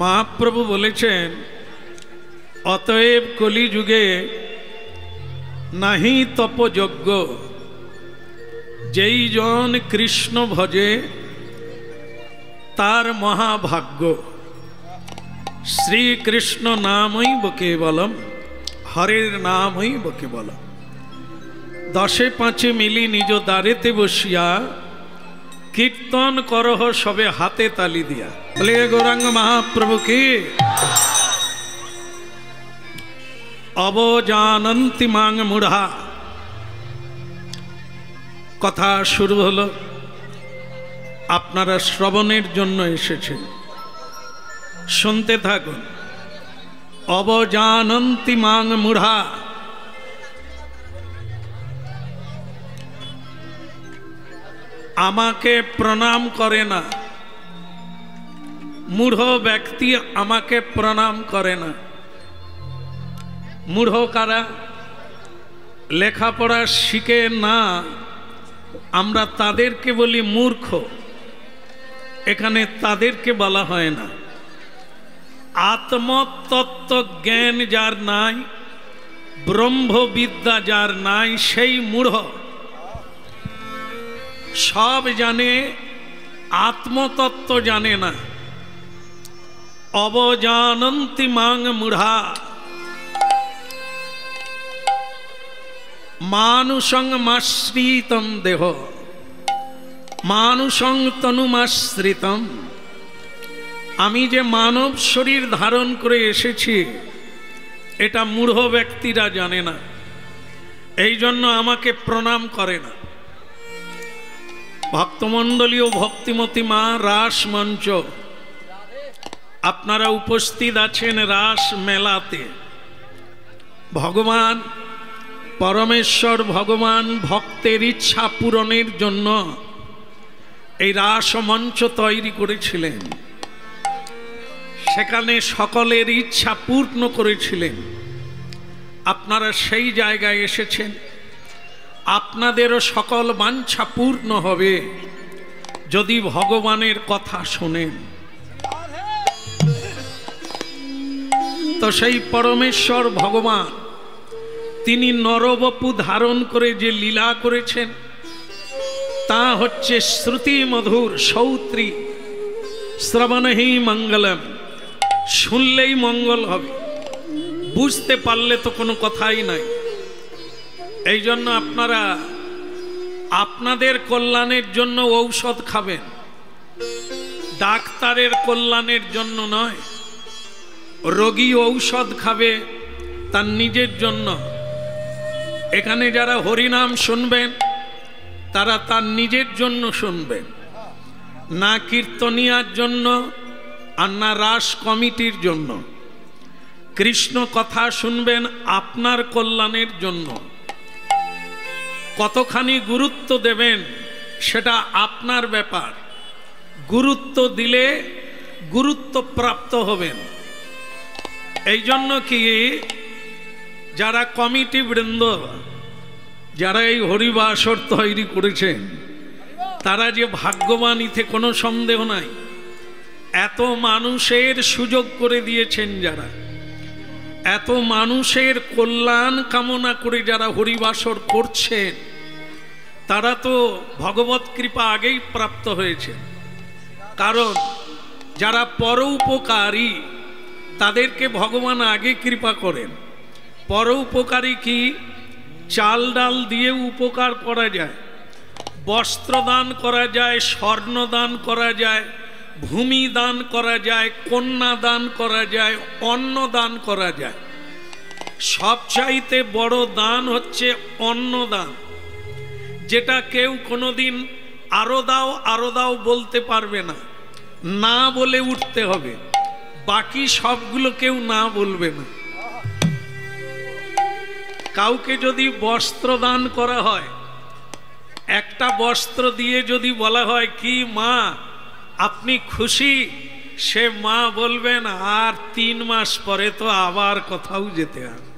মহাপ্রভু বলেছেন, অতএব কলিযুগে নাহি তপযজ্ঞ, যেই জন কৃষ্ণ ভজে তার মহাভাগ্য। শ্রীকৃষ্ণ নামৈব কেবলম, হরের নামৈব কেবলম। দশে পাঁচে মিলি নিজ দ্বারেতে বসিয়া কীর্তন করহ সবে হাতে তালি দিয়া। বলে গৌরাঙ্গ মহাপ্রভু কি? অবজানন্তি মাং মূঢ়া। কথা শুরু হলো, আপনারা শ্রবণের জন্য এসেছেন, শুনতে থাকুন। অবজানন্তি মাং মূঢ়া। আমাকে প্রণাম করে না, মূঢ় ব্যক্তি আমাকে প্রণাম করে না। মূঢ় কারা? লেখাপড়া শিখে না, আমরা তাদেরকে বলি মূর্খ। এখানে তাদেরকে বলা হয় না। আত্মতত্ত্ব জ্ঞান যার নাই, ব্রহ্মবিদ্যা যার নাই, সেই মূঢ়। সব জানে, আত্মতত্ত্ব জানে না। অবজানন্তি মাং মূঢ়া। মানুষং মাশ্রিতম দেহ, মানুষং তনুমাশ্রিতম। আমি যে মানব শরীর ধারণ করে এসেছি, এটা মূঢ় ব্যক্তিরা জানে না, এই জন্য আমাকে প্রণাম করে না। ভক্তমণ্ডলী ও ভক্তিমতী মা, রাস মঞ্চ, আপনারা উপস্থিত আছেন রাস মেলাতে। ভগবান পরমেশ্বর ভগবান ভক্তের ইচ্ছা পূরণের জন্য এই রাস মঞ্চ তৈরি করেছিলেন। সেখানে সকলের ইচ্ছা পূর্ণ করেছিলেন। আপনারা সেই জায়গায় এসেছেন। আপনাদেরও সকল বাঞ্ছা পূর্ণ হবে যদি ভগবানের কথা শোনেন। তো সেই পরমেশ্বর ভগবান, তিনি নরবপু ধারণ করে যে লীলা করেছেন, তা হচ্ছে শ্রুতি মধুর সৌত্রী। শ্রবণহি মঙ্গলম, শুনলেই মঙ্গল হবে, বুঝতে পারলে তো কোনো কথাই নাই। এই জন্য আপনারা আপনাদের কল্যাণের জন্য ঔষধ খাবেন, ডাক্তারের কল্যাণের জন্য নয়। রোগী ঔষধ খাবে তার নিজের জন্য। এখানে যারা হরিনাম শুনবেন, তারা তার নিজের জন্য শুনবেন, না কীর্তনিয়ার জন্য আর না রাস কমিটির জন্য। কৃষ্ণ কথা শুনবেন আপনার কল্যাণের জন্য। কতখানি গুরুত্ব দেবেন সেটা আপনার ব্যাপার। গুরুত্ব দিলে গুরুত্ব প্রাপ্ত হবেন। এই জন্য কি, যারা কমিটি বৃন্দ, যারা এই হরিবাসর তৈরি করেছেন, তারা যে ভাগ্যবান, ইতে কোনো সন্দেহ নাই। এত মানুষের সুযোগ করে দিয়েছেন যারা, এত মানুষের কল্যাণ কামনা করে যারা হরিবাসর করছেন, তারা তো ভগবত কৃপা আগেই প্রাপ্ত হয়েছে। কারণ যারা পরোপকারী, তাদেরকে ভগবান আগে কৃপা করেন। পরোপকারী কি? চাল ডাল দিয়ে উপকার করা যায়, বস্ত্র দান করা যায়, স্বর্ণ দান করা যায়, ভূমি দান করা যায়, কন্যা দান করা যায়, অন্ন দান করা যায়। সবচাইতে বড় দান হচ্ছে অন্ন দান, যেটা কেউ কোনোদিন আরো দাও বলতে পারবে না, না বলে উঠতে হবে। বাকি সবগুলো কেউ না বলবে না। কাউকে যদি বস্ত্র দান করা হয়, একটা বস্ত্র দিয়ে যদি বলা হয় কি মা আপনি খুশি, সে মা বলবেন আর 3 মাস পরে তো আবার কোথাও যেতে হবে।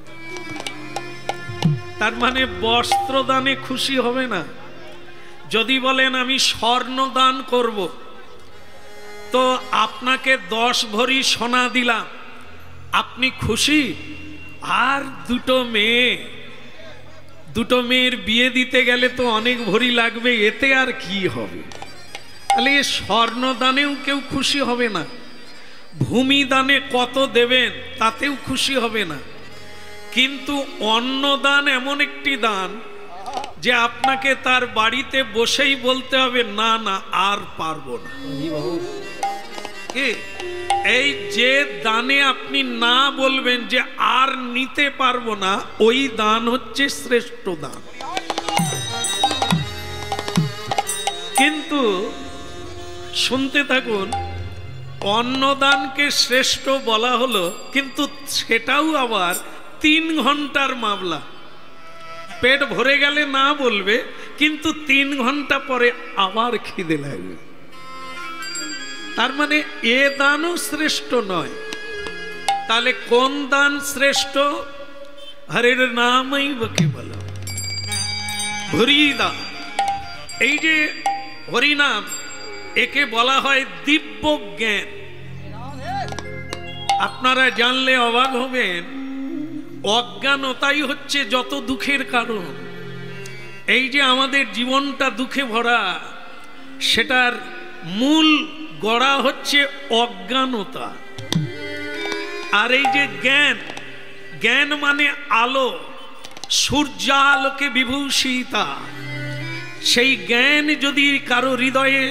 তার মানে বস্ত্র দানে খুশি হবে না। যদি বলেন আমি স্বর্ণ দান করব, তো আপনাকে 10 ভরি সোনা দিলাম, আপনি খুশি? আর দুটো মেয়ের বিয়ে দিতে গেলে তো অনেক ভরি লাগবে, এতে আর কি হবে? তাহলে এ স্বর্ণদানেও কেউ খুশি হবে না, ভূমি দানে কত দেবেন তাতেও খুশি হবে না। কিন্তু অন্নদান এমন একটি দান যে আপনাকে তার বাড়িতে বসেই বলতে হবে না না আর পারবো না। এই যে দানে আপনি না বলবেন যে আর নিতে পারবো না, ওই দান হচ্ছে শ্রেষ্ঠ দান। কিন্তু শুনতে থাকুন, অন্নদানকে শ্রেষ্ঠ বলা হলো, কিন্তু সেটাও আবার 3 ঘন্টার মামলা। পেট ভরে গেলে না বলবে, কিন্তু 3 ঘন্টা পরে আবার খিদে লাগবে। তার মানে এ দানও শ্রেষ্ঠ নয়। তাহলে কোন দান শ্রেষ্ঠ? হরির নামই বকে বলো হরি দান। এই যে হরিনাম, একে বলা হয় দিব্য জ্ঞান। আপনারা জানলে অবাক হবেন, অজ্ঞানতাই হচ্ছে যত দুঃখের কারণ। এই যে আমাদের জীবনটা দুঃখে ভরা, সেটার মূল গড়া হচ্ছে অজ্ঞানতা। আর এই যে জ্ঞান মানে আলো, সূর্যালোকে বিভূষিতা। সেই জ্ঞান যদি কারো হৃদয়ে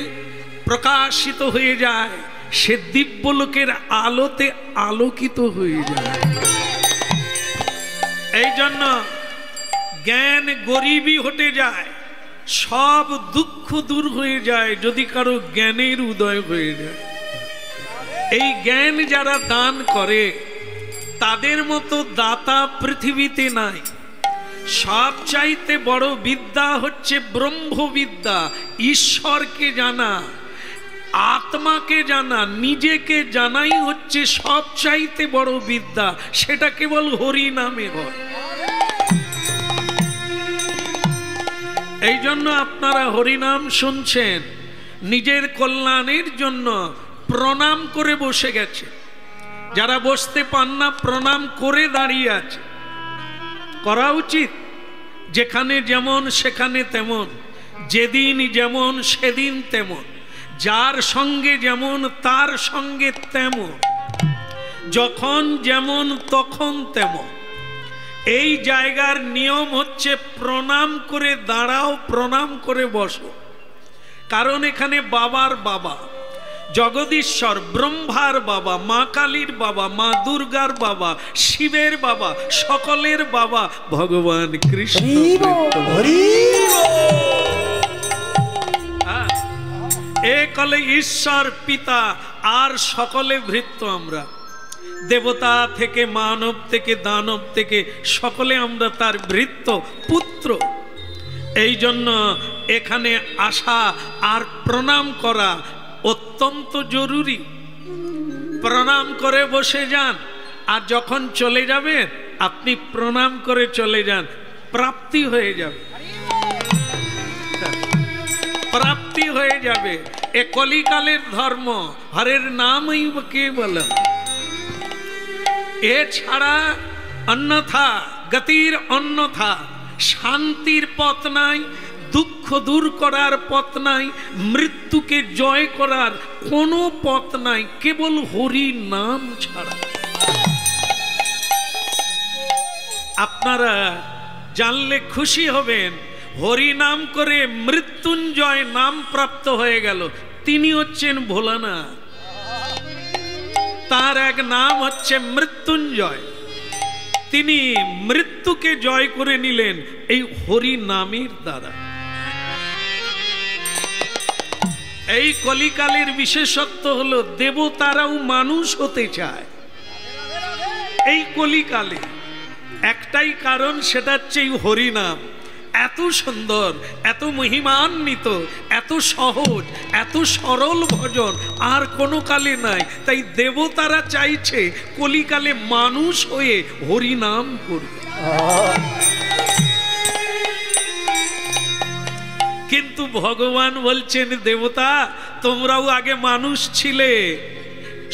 প্রকাশিত হয়ে যায়, সে দিব্যলোকের আলোতে আলোকিত হয়ে যায়। এই জন্য জ্ঞান গরিবই হতে যায়, সব দুঃখ দূর হয়ে যায় যদি কারো জ্ঞানের উদয় হয়ে যায়। এই জ্ঞান যারা দান করে, তাদের মতো দাতা পৃথিবীতে নাই। সবচাইতে বড় বিদ্যা হচ্ছে ব্রহ্মবিদ্যা, ঈশ্বরকে জানা, আত্মাকে জানা, নিজেকে জানাই হচ্ছে সবচাইতে বড় বিদ্যা। সেটা কেবল হরি নামে হয়। এই জন্য আপনারা হরিনাম শুনছেন, নিজের কল্যাণের জন্য প্রণাম করে বসে গেছে। যারা বসতে পান না, প্রণাম করে দাঁড়িয়ে আছে। করা উচিত। যেখানে যেমন সেখানে তেমন, যেদিন যেমন সেদিন তেমন, যার সঙ্গে যেমন তার সঙ্গে তেমন, যখন যেমন তখন তেমন। এই জায়গার নিয়ম হচ্ছে প্রণাম করে দাঁড়াও, প্রণাম করে বসো। কারণ এখানে বাবার বাবা, জগদীশ্বর, ব্রহ্মার বাবা, মা কালীর বাবা, মা দুর্গার বাবা, শিবের বাবা, সকলের বাবা ভগবান কৃষ্ণ। একলে ঈশ্বর পিতা, আর সকলে ভৃত্য। আমরা দেবতা থেকে, মানব থেকে, দানব থেকে, সকলে আমরা তার ভৃত্য, পুত্র। এই জন্য এখানে আসা আর প্রণাম করা অত্যন্ত জরুরি। প্রণাম করে বসে যান, আর যখন চলে যাবেন আপনি প্রণাম করে চলে যান, প্রাপ্তি হয়ে যাবে, প্রাপ্তি হয়ে যাবে। এ কলিকালের ধর্ম, হরের নামই কে বলে। এছাড়া অন্যথা গতির অন্যথা শান্তির পথ নাই, দুঃখ দূর করার পথ নাই, মৃত্যুকে জয় করার কোনো পথ নাই, কেবল হরি নাম ছাড়া। আপনারা জানলে খুশি হবেন, হরি নাম করে মৃত্যুঞ্জয় নাম প্রাপ্ত হয়ে গেল। তিনি হচ্ছেন ভোলানাথ। তার এক নাম হচ্ছে মৃত্যুঞ্জয়। তিনি মৃত্যুকে জয় করে নিলেন এই হরি নামের দ্বারা। এই কলিকালের বিশেষত্ব হলো দেবতারাও মানুষ হতে চায়। এই কলিকালে একটাই কারণ, সেটা হচ্ছে এই হরিনাম। এত সুন্দর, এত মহিমান্বিত, এত সহজ, এত সরল ভজন আর কোনো কালে নাই। তাই দেবতারা চাইছে কলিকালে মানুষ হয়ে হরিনাম করবে। কিন্তু ভগবান বলছেন, দেবতা তোমরাও আগে মানুষ ছিলে,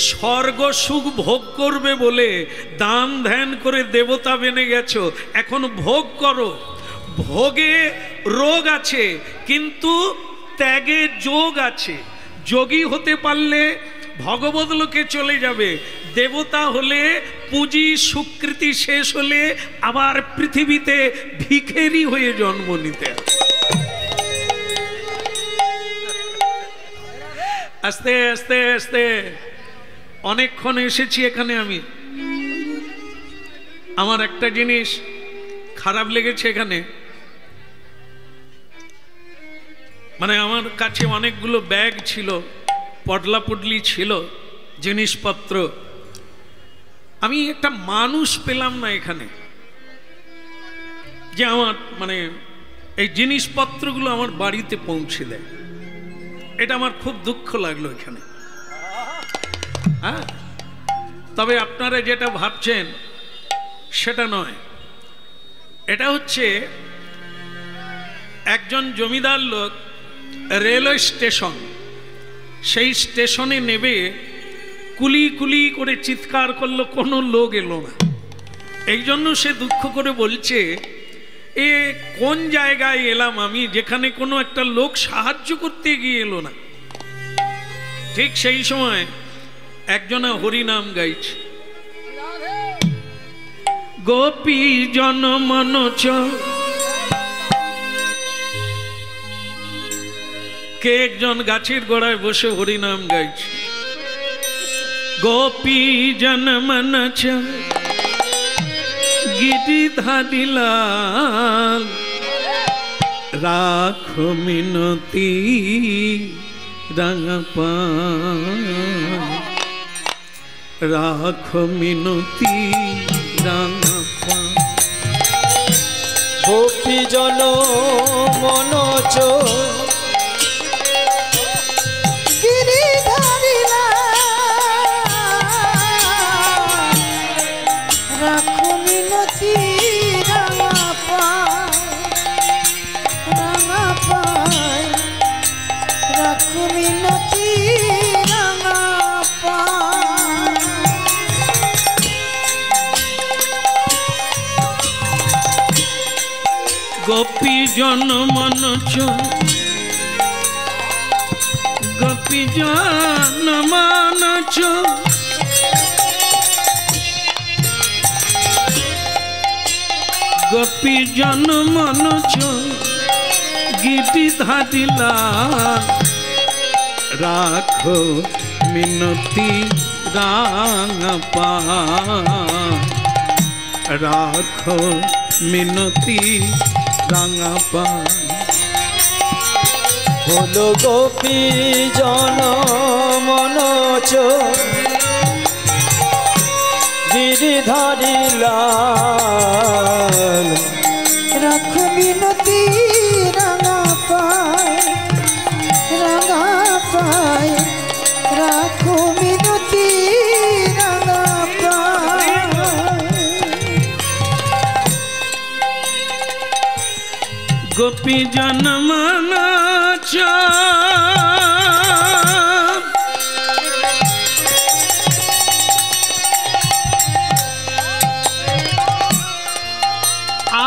স্বর্গ সুখ ভোগ করবে বলে দান ধ্যান করে দেবতা বেনে গেছো, এখন ভোগ করো। ভোগে রোগ আছে কিন্তু ত্যাগে যোগ আছে। যোগী হতে পারলে ভগবত লোকে চলে যাবে, দেবতা হলে পুঁজি সুকৃতি শেষ হলে আবার পৃথিবীতে ভিখেরি হয়ে জন্ম নিতে। আস্তে আস্তে আস্তে অনেকক্ষণ এসেছি এখানে। আমি আমার একটা জিনিস খারাপ লেগেছে এখানে, মানে আমার কাছে অনেকগুলো ব্যাগ ছিল, পডলা পুডলি ছিল, জিনিসপত্র। আমি একটা মানুষ পেলাম না এখানে যে আমার মানে এই জিনিসপত্রগুলো আমার বাড়িতে পৌঁছে দেয়। এটা আমার খুব দুঃখ লাগলো এখানে। হ্যাঁ, তবে আপনারা যেটা ভাবছেন সেটা নয়। এটা হচ্ছে একজন জমিদার লোক রেলওয়ে স্টেশন, সেই স্টেশনে নেবে কুলি কুলি করে চিৎকার করলো, কোনো লোক এলো না। এই জন্য সে দুঃখ করে বলছে, এ কোন জায়গায় এলাম আমি যেখানে কোনো একটা লোক সাহায্য করতে গিয়ে এলো না। ঠিক সেই সময় একজনা হরিনাম গাইছে, গোপী জন মনোচ। কে একজন গাছের গোড়ায় বসে হরিনাম গাইছে, গোপী জন মনোচ গিরিধারী লাল, রাখো মিনতি রাঙা পান, রাখো মিনতি রাঙা পান। গোপী জন মনোচ গিরিধারী লাল, রাখো মিনতি রাঙা পায়, রাঙা পায়, রাখো মিনতি রাঙা পায়। গোপী জন মনোচ, গোপী জন মনোচ, গোপী জন মনোচ গিরিধারী লাল, রাখো মিনতি রাঙা পান, রাখো মিনতি রাঙা পান। হলো গোপী জন মনোচ গিরিধারী লাল, রাখো মিনতি রাঙা পায়, রাঙা পায়, রাখো মিনতি রাঙা পায়। গোপী জন মনোচ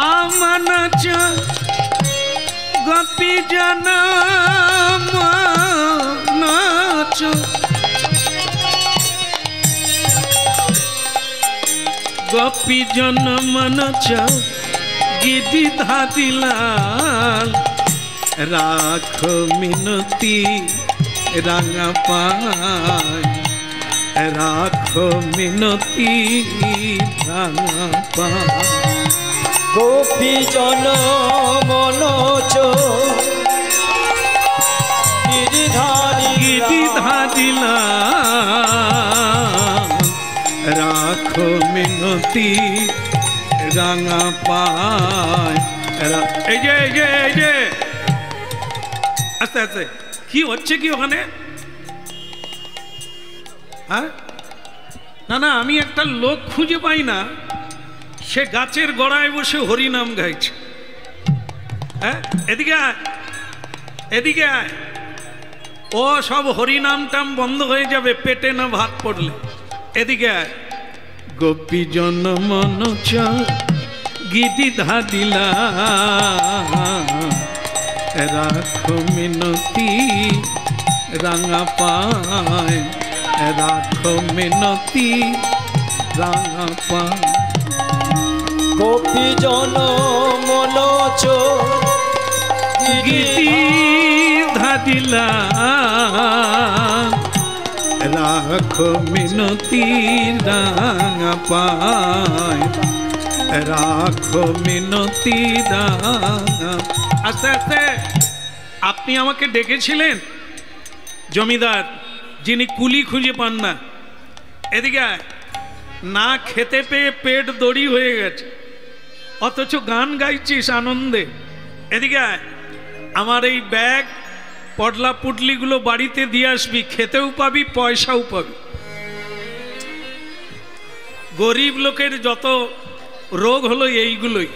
আমনোচ, গোপী জন মনোচ, গোপী জন মনোচ গিরিধারী লাল, রাখো মিনতি রাঙা পায়, রাখো মিনতি রাঙা পায়। গোপী জন মনোচ গিরিধারী লাল, রাখো মিনতি রাঙা পায়। এই যে এই যে এই যে আস্তে আস্তে কি হচ্ছে কি ওখানে? হ্যাঁ, না না, আমি একটা লোক খুঁজে পাই না, সে গাছের গোড়ায় বসে হরিনাম গাইছে। হ্যাঁ, এদিকে আয়, এদিকে আয়। ও সব হরিনাম টাম বন্ধ হয়ে যাবে পেটে না ভাত পড়লে। এদিকে আয়। গোপী জন মন গিরি ধাদিলা রাখো মিনতি রাঙা পায়, রাখো মিনতি রাঙা পায়। গোপী জন মনোচ গীতি ধাদিলা রাখো মিনতি রাঙা পায়, রাখো মিনতি রাঙা। আস্তে আস্তে আপনি আমাকে ডেকেছিলেন জমিদার, যিনি কুলি খুঁজে পান না। এদিকে না খেতে পেয়ে পেট দড়ি হয়ে গেছে, অথচ গান গাইছিস আনন্দে। এদিকে আমার এই ব্যাগ পটলা পুটলিগুলো বাড়িতে দিয়ে আসবি, খেতেও পাবি পয়সাও পাবি। গরিব লোকের যত রোগ হলো এইগুলোই।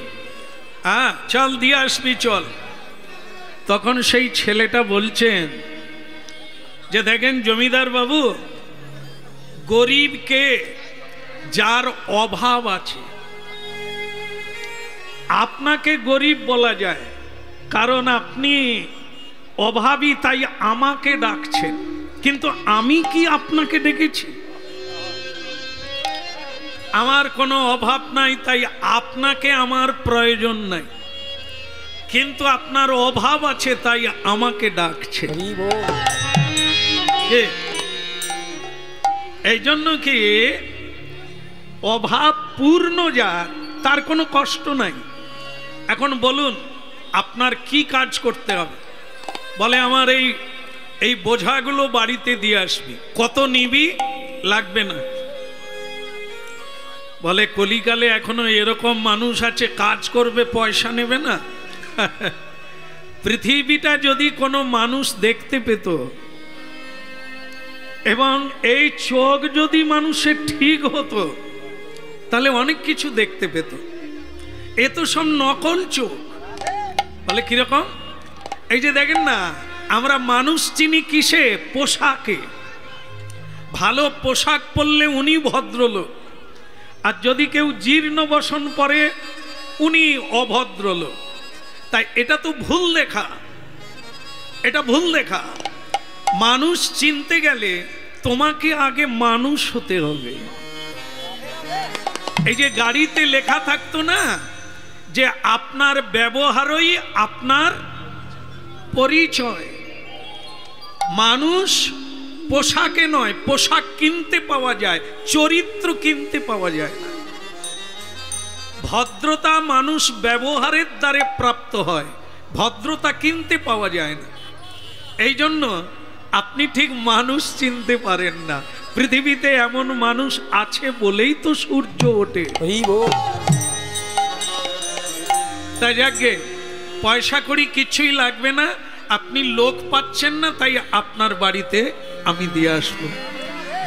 হ্যাঁ চল দিয়ে আসবি চল। তখন সেই ছেলেটা বলছেন যে দেখেন জমিদার বাবু, গরিবকে যার অভাব আছে আপনাকে গরিব বলা যায়, কারণ আপনি অভাবী তাই আমাকে ডাকছেন, কিন্তু আমি কি আপনাকে ডেকেছি? আমার কোনো অভাব নাই তাই আপনাকে আমার প্রয়োজন নাই, কিন্তু আপনার অভাব আছে তাই আমাকে ডাকছে। এই জন্য কি অভাব পূর্ণ যার তার কোনো কষ্ট নাই। এখন বলুন আপনার কি কাজ করতে হবে? বলে আমার এই বোঝাগুলো বাড়িতে দিয়ে আসবি। কত নিবি? লাগবে না। বলে কলিকালে এখনো এরকম মানুষ আছে কাজ করবে পয়সা নেবে না। পৃথিবীটা যদি কোনো মানুষ দেখতে পেত এবং এই চোখ যদি মানুষের ঠিক হতো তাহলে অনেক কিছু দেখতে পেত। এ তো সব নকল চোখ। বলে কিরকম? এই যে দেখেন না, আমরা মানুষ চিনি কিসে? পোশাকে। ভালো পোশাক পরলে উনি ভদ্রলোক, আর যদি কেউ জীর্ণ বসন পরে উনি অভদ্রলোক। তাই এটা তো ভুল দেখা, এটা ভুল দেখা। মানুষ চিনতে গেলে তোমাকে আগে মানুষ হতে হবে। এই যে গাড়িতে লেখা থাকতো না যে আপনার ব্যবহারই আপনার পরিচয়। মানুষ পোশাকে নয়, পোশাক কিনতে পাওয়া যায়, চরিত্র কিনতে পাওয়া যায় না। ভদ্রতা মানুষ ব্যবহারের দ্বারে প্রাপ্ত হয়, ভদ্রতা কিনতে পাওয়া যায় না। এই জন্য আপনি ঠিক মানুষ চিনতে পারেন না। পৃথিবীতে এমন মানুষ আছে বলেই তো সূর্য ওঠে। তাই যাকে পয়সা করি কিছুই লাগবে না, আপনি লোক পাচ্ছেন না তাই আপনার বাড়িতে আমি দিয়ে আসবো।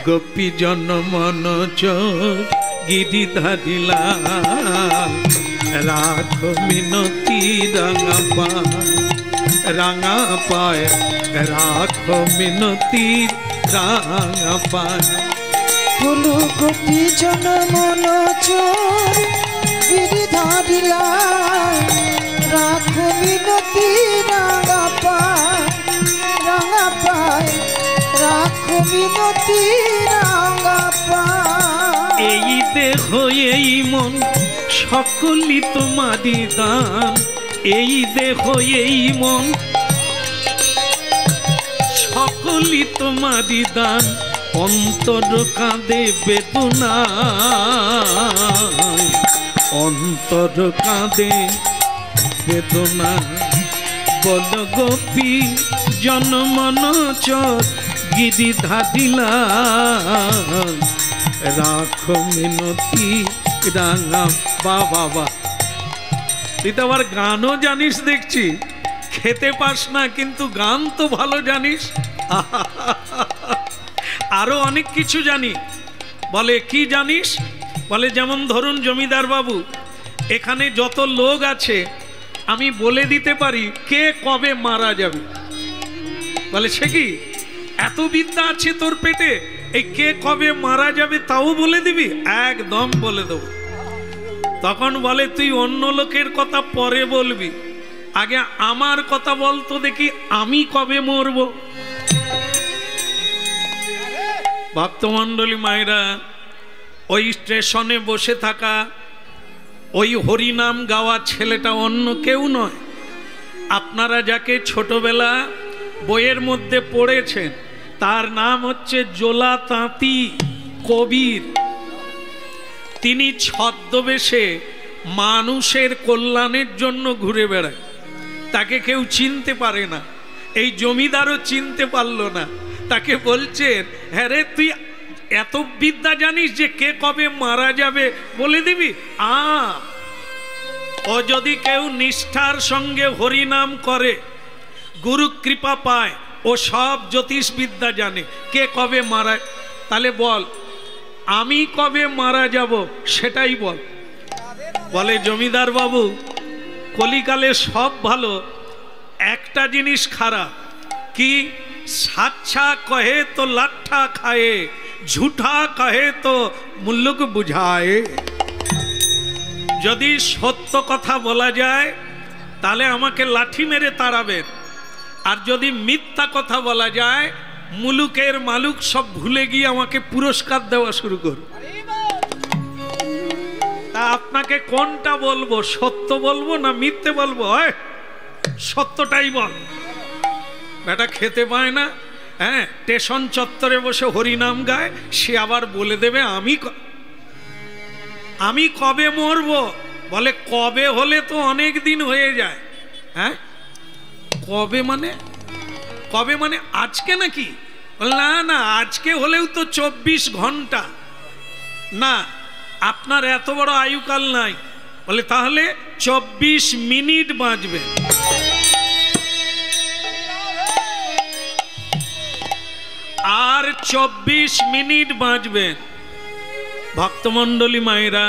গোপী জন মন গিরি ধারিলা রাখো মিনতি রাঙা পায়, রাঙা পায় রাখো মিনতি রাঙা পায়। বলু গোপী জন মন গিরি ধারিলা রাখো মিনতি রাঙা পায়, রাঙা পায় রাখো মিনতি রাঙা পায়। এই দেহ এই মন সকলই তোমারই দান, এই দেহ এই মন সকলই তোমারই দান। অন্তর কাঁদে বেদনা, অন্তর কাঁদে বেদনা। বল গোপী জন মন গিরি ধারিলা রাখো মিনতি রাঙা। বাবা তুই তো আবার গানও জানিস দেখছি, খেতে পাস না কিন্তু গান তো ভালো জানিস। আরো অনেক কিছু জানি। বলে কি জানিস? বলে যেমন ধরুন জমিদার বাবু, এখানে যত লোক আছে আমি বলে দিতে পারি কে কবে মারা যাবে। বলে সে কি? এত বিদ্যা আছে তোর পেটে, এই কে কবে মারা যাবে তাও বলে দিবি? একদম বলে দেব। তখন বলে তুই অন্য লোকের কথা পরে বলবি, আগে আমার কথা বলতো দেখি আমি কবে মরব। ভক্তমণ্ডলী মায়েরা, ওই স্টেশনে বসে থাকা ওই হরিনাম গাওয়া ছেলেটা অন্য কেউ নয়। আপনারা যাকে ছোটবেলা বইয়ের মধ্যে পড়েছেন, তার নাম হচ্ছে জোলা তাঁতি কবির। তিনি ছদ্মবেশে মানুষের কল্যাণের জন্য ঘুরে বেড়ায়, তাকে কেউ চিনতে পারে না। এই জমিদারও চিনতে পারল না। তাকে বলছেন, হ্যাঁ রে, তুই এত বিদ্যা জানিস যে কে কবে মারা যাবে বলে দিবি? ও যদি কেউ নিষ্ঠার সঙ্গে হরিনাম করে, গুরু কৃপা পায়, ও সব জ্যোতিষ বিদ্যা জানে কে কবে মারা। তাহলে বল, আমি কবে মারা যাব সেটাই বল। বলে, জমিদার বাবু, কলিকালে সব ভালো, একটা জিনিস খারাপ। কি? সাচ্ছা কহে তো লাঠা খায়ে, ঝুঠা কহে তো মুল্লুক বুঝায়। যদি সত্য কথা বলা যায় তাহলে আমাকে লাঠি মেরে তাড়াবেন, আর যদি মিথ্যা কথা বলা যায় মুলুকের মালুক সব ভুলে গিয়ে আমাকে পুরস্কার দেওয়া শুরু করো। তা আপনাকে কোনটা বলবো, সত্য বলবো না মিথ্যে বলবো? সত্যটাই বল। বেটা খেতে পায় না, হ্যাঁ, স্টেশন চত্বরে বসে হরিনাম গায়, সে আবার বলে দেবে আমি কবে মরবো। বলে, কবে হলে তো অনেক দিন হয়ে যায়। হ্যাঁ, কবে মানে আজকে নাকি? না না, আজকে হলেও তো 24 ঘন্টা না, আপনার এত বড় আয়ুকাল নাই। বলে, তাহলে 24 মিনিট বাঁচবে। আর 24 মিনিট বাঁচবেন। ভক্তমণ্ডলী মায়েরা,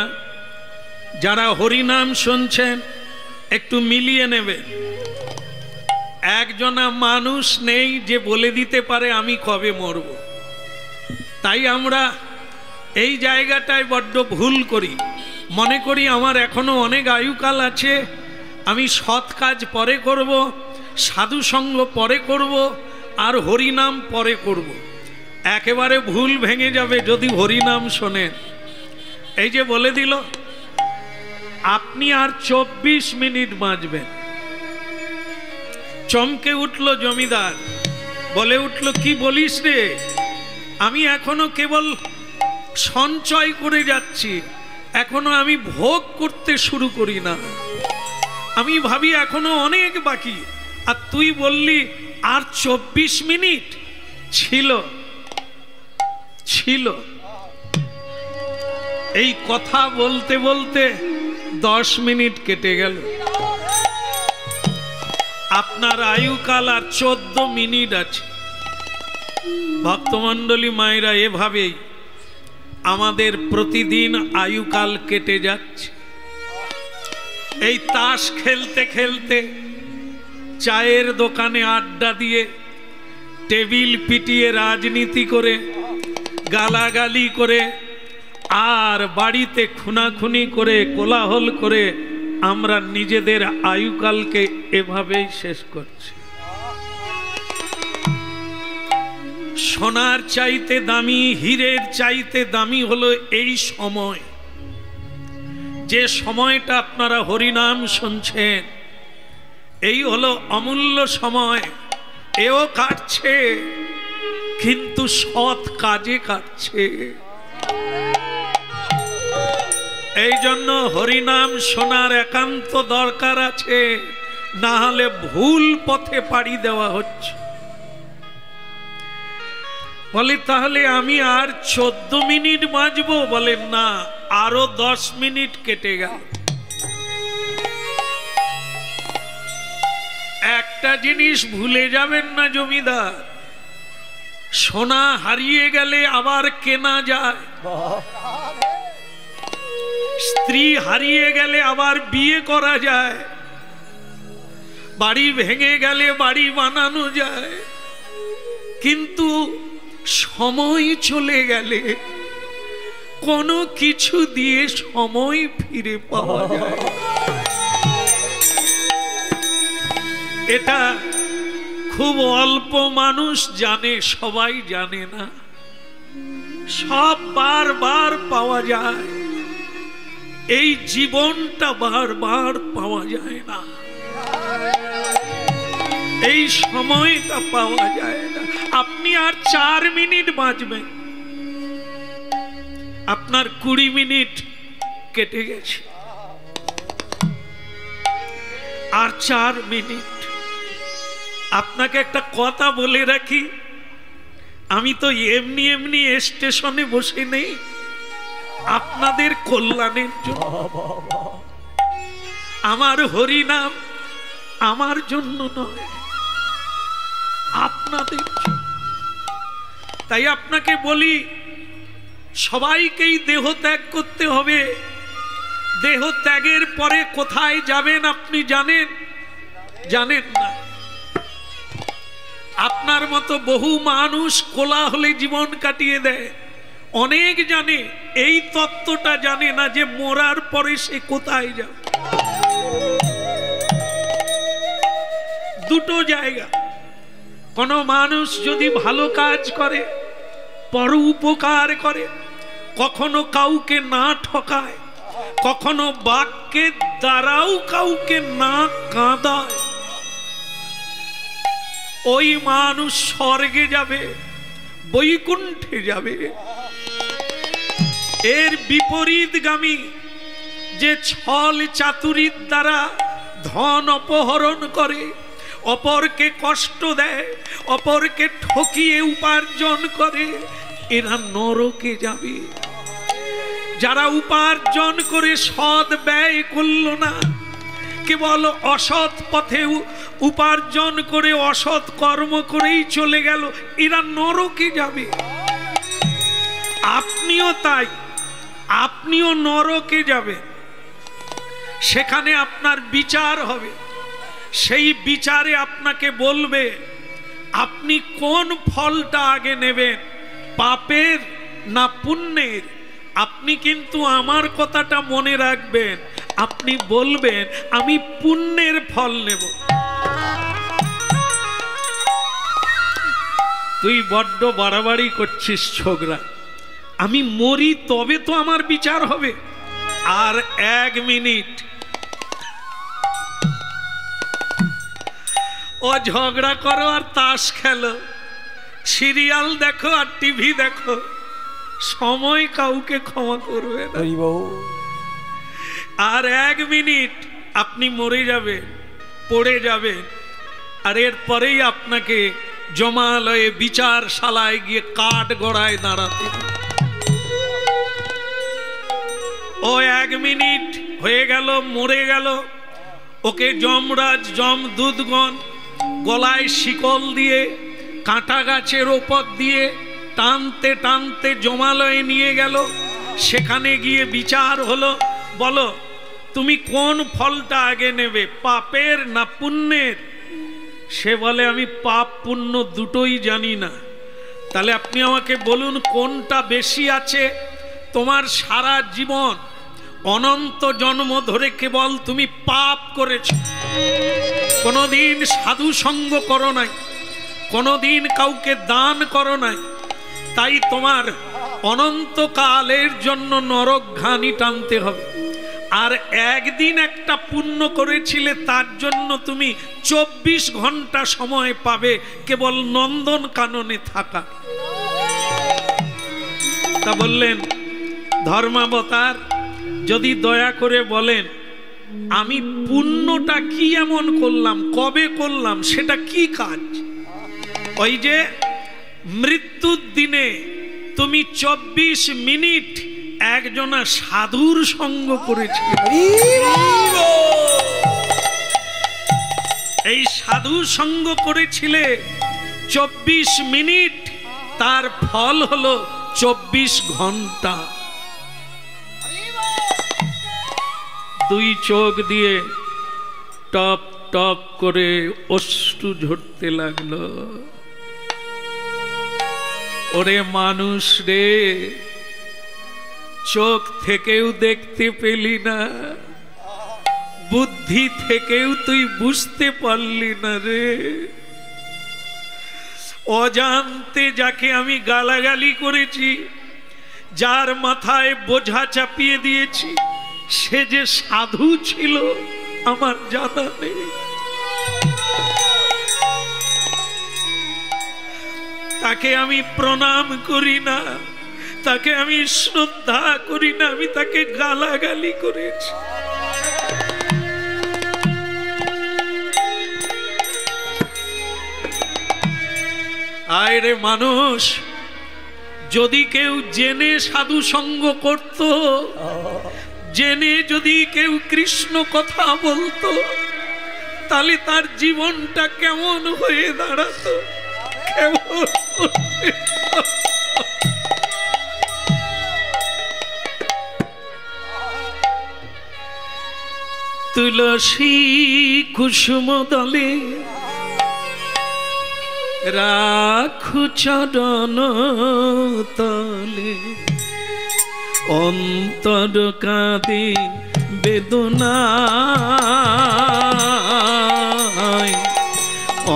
যারা হরিনাম শুনছেন একটু মিলিয়ে নেবেন। একজনা মানুষ নেই যে বলে দিতে পারে আমি কবে মরব। তাই আমরা এই জায়গাটায় বড্ড ভুল করি, মনে করি আমার এখনো অনেক আয়ুকাল আছে, আমি সৎ কাজ পরে করব, সাধু সঙ্গ পরে করব, আর হরিনাম পরে করব। একেবারে ভুল ভেঙে যাবে যদি হরিনাম শোনেন। এই যে বলে দিল আপনি আর 24 মিনিট বাঁচবেন। চমকে উঠল জমিদার, বলে উঠল, কি বলিস রে? আমি এখনো কেবল সঞ্চয় করে যাচ্ছি, এখনো আমি ভোগ করতে শুরু করি না। আমি ভাবি এখনো অনেক বাকি, আর তুই বললি আর 24 মিনিট। ছিল এই কথা বলতে বলতে 10 মিনিট কেটে গেল। আপনার আয়ুকাল আর 14 মিনিট আছে। ভক্তমণ্ডলী মায়েরা, এভাবেই আমাদের প্রতিদিন আয়ুকাল কেটে যাচ্ছে। এই তাস খেলতে খেলতে, চায়ের দোকানে আড্ডা দিয়ে, টেবিল পিটিয়ে রাজনীতি করে, গালাগালি করে, আর বাড়িতে খুনাখুনি করে, কোলাহল করে আমরা নিজেদের আয়ুকালকে এভাবেই শেষ করছি। সোনার চাইতে দামি, হীরের চাইতে দামি হলো এই সময়। যে সময়টা আপনারা হরিনাম শুনছেন, এই হলো অমূল্য সময়। এও কাটছে, কিন্তু সৎ কাজে কাটছে। এই জন্য হরিনাম শোনার একান্ত দরকার আছে, না হলে ভুল পথে পাড়ি দেওয়া হচ্ছে। বলে, তাহলে আমি আর 14 মিনিট বাঁচবো? বলে, না, আরো 10 মিনিট কেটে গেল। একটা জিনিস ভুলে যাবেন না জমিদার, সোনা হারিয়ে গেলে আবার কেনা যায়, স্ত্রী হারিয়ে গেলে আবার বিয়ে করা যায়, বাড়ি ভেঙে গেলে বাড়ি বানানো যায়। কিন্তু সময় চলে গেলে কোনো কিছু দিয়ে সময় ফিরে পাওয়া যায়। এটা খুব অল্প মানুষ জানে, সবাই জানে না। সব বারবার পাওয়া যায়, এই জীবনটা বারবার পাওয়া যায় না, এই সময়টা পাওয়া যায় না। আপনি আর 4 মিনিট বাঁচবেন, আপনার 20 মিনিট কেটে গেছে। আর 4 মিনিট। আপনাকে একটা কথা বলে রাখি, আমি তো এমনি এমনি স্টেশনে বসে নেই, আপনাদের কল্যাণের জন্য। আমার হরিনাম আমার জন্য নয়, আপনাদের জন্য। তাই আপনাকে বলি, সবাইকেই দেহ ত্যাগ করতে হবে। দেহ ত্যাগের পরে কোথায় যাবেন আপনি জানেন? জানেন না। আপনার মতো বহু মানুষ কোলাহলে জীবন কাটিয়ে দেয়, অনেক জানে, এই তত্ত্বটা জানে না যে মরার পরে সে কোথায় যাবে। দুটো জায়গা, কোন মানুষ যদি ভালো কাজ করে, পর উপকার করে, কখনো কাউকে না ঠকায়, কখনো বাক্যের দ্বারাও কাউকে না কাঁদায়, ওই মানুষ স্বর্গে যাবে, বৈকুণ্ঠে যাবে। এর বিপরীতগামী যে ছল চাতুরীর দ্বারা ধন অপহরণ করে, অপরকে কষ্ট দেয়, অপরকে ঠকিয়ে উপার্জন করে, এরা নরকে যাবে। যারা উপার্জন করে সৎ ব্যয় করল না, কেবল অসৎ পথে উপার্জন করে অসৎ কর্ম করেই চলে গেল, এরা নরকে যাবে। আপনিও তাই, আপনিও নরকে যাবেন। সেখানে আপনার বিচার হবে, সেই বিচারে আপনাকে বলবে আপনি কোন ফলটা আগে নেবেন, পাপের না পুণ্যের। আপনি কিন্তু আমার কথাটা মনে রাখবেন, আপনি বলবেন আমি পুণ্যের ফল নেব। তুই বড্ড বাড়াবাড়ি করছিস ছোকরা, আমি মরি তবে তো আমার বিচার হবে। আর 1 মিনিট। ও ঝগড়া করো আর তাস খেলো, সিরিয়াল দেখো আর টিভি দেখো, সময় কাউকে ক্ষমা করবে না। আর 1 মিনিট আপনি মরে যাবেন, পড়ে যাবেন, আর এরপরেই আপনাকে জমালয়ে বিচারশালায় গিয়ে কাঠ গড়ায় দাঁড়াতে। ও 1 মিনিট হয়ে গেল, মরে গেল, ওকে যমরাজ যমদূতগণ গলায় শিকল দিয়ে কাঁটা গাছের ওপর দিয়ে টানতে টানতে জমালয়ে নিয়ে গেল। সেখানে গিয়ে বিচার হলো, বলো তুমি কোন ফলটা আগে নেবে, পাপের না পুণ্যের? সে বলে আমি পাপ পুণ্য দুটোই জানি না। তাহলে আপনি আমাকে বলুন কোনটা বেশি আছে? তোমার সারা জীবন অনন্ত জন্ম ধরে কেবল তুমি পাপ করেছ, কোনোদিন সাধু সঙ্গ করো নাই, কোনোদিন কাউকে দান করো নাই, তাই তোমার অনন্তকালের জন্য নরক ঘানি টানতে হবে। আর একদিন একটা পুণ্য করেছিলে, তার জন্য তুমি 24 ঘন্টা সময় পাবে কেবল নন্দন কাননে থাকা। তা বললেন ধর্মাবতার, যদি দয়া করে বলেন আমি পুণ্যটা কি এমন করলাম, কবে করলাম, সেটা কি কাজ? ওই যে মৃত্যুর দিনে তুমি 24 মিনিট একজনা সাধুর সঙ্গ করেছিলে, এই সাধু সঙ্গ করেছিলে 24 মিনিট, তার ফল হলো 24 ঘন্টা। 2 চোখ দিয়ে টপ টপ করে অশ্রু ঝরতে লাগলো। ওরে মানুষ রে, চোখ থেকেও দেখতে পেলি না, বুদ্ধি থেকেও তুই বুঝতে পারলি না রে। অজান্তে যাকে আমি গালাগালি করেছি, যার মাথায় বোঝা চাপিয়ে দিয়েছি, সে যে সাধু ছিল আমার জানা নেই। তাকে আমি প্রণাম করি না, তাকে আমি শ্রদ্ধা করি না, আমি তাকে গালাগালি করেছি। আয় রে মানুষ, যদি কেউ জেনে সাধু সঙ্গ করত, জেনে যদি কেউ কৃষ্ণ কথা বলতো, তাহলে তার জীবনটা কেমন হয়ে দাঁড়াতো, কেমন। তুলসী কুসুম দলে রাখু চরণ তলে, অন্তর কাঁদে বেদনায়,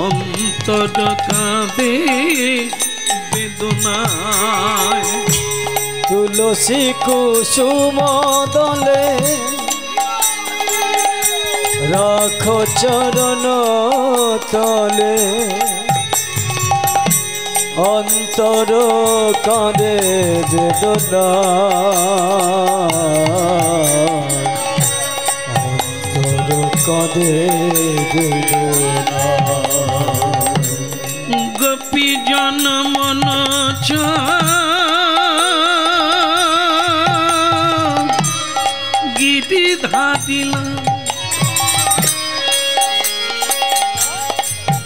অন্তর কাঁদে বেদনায়। তুলসী কুসুম দলে রাখো চরণ তলে, অন্তর কাঁদে বেদনা, অন্তর কাঁদে বেদনা। গোপী জন মন গিরি ধাদিলা,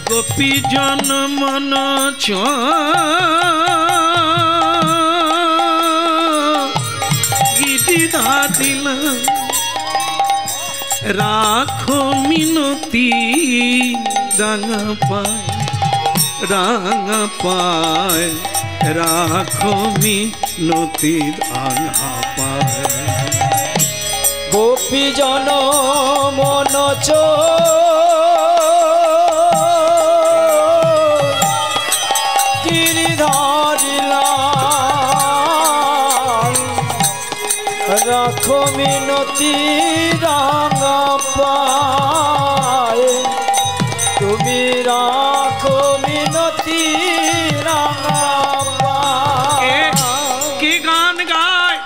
গোপী জন মন গিরি ধাদিলা, রাখো মিনতি রাঙা পায়, রাঙা পায়, রাখো মিনতি রাঙা পায়। গোপী জন মন গিরিধারিলা, রাখো মিনতি রাঙা পায়, তুমি রাখো মিনতি রাঙা পায়। কে গান গায়?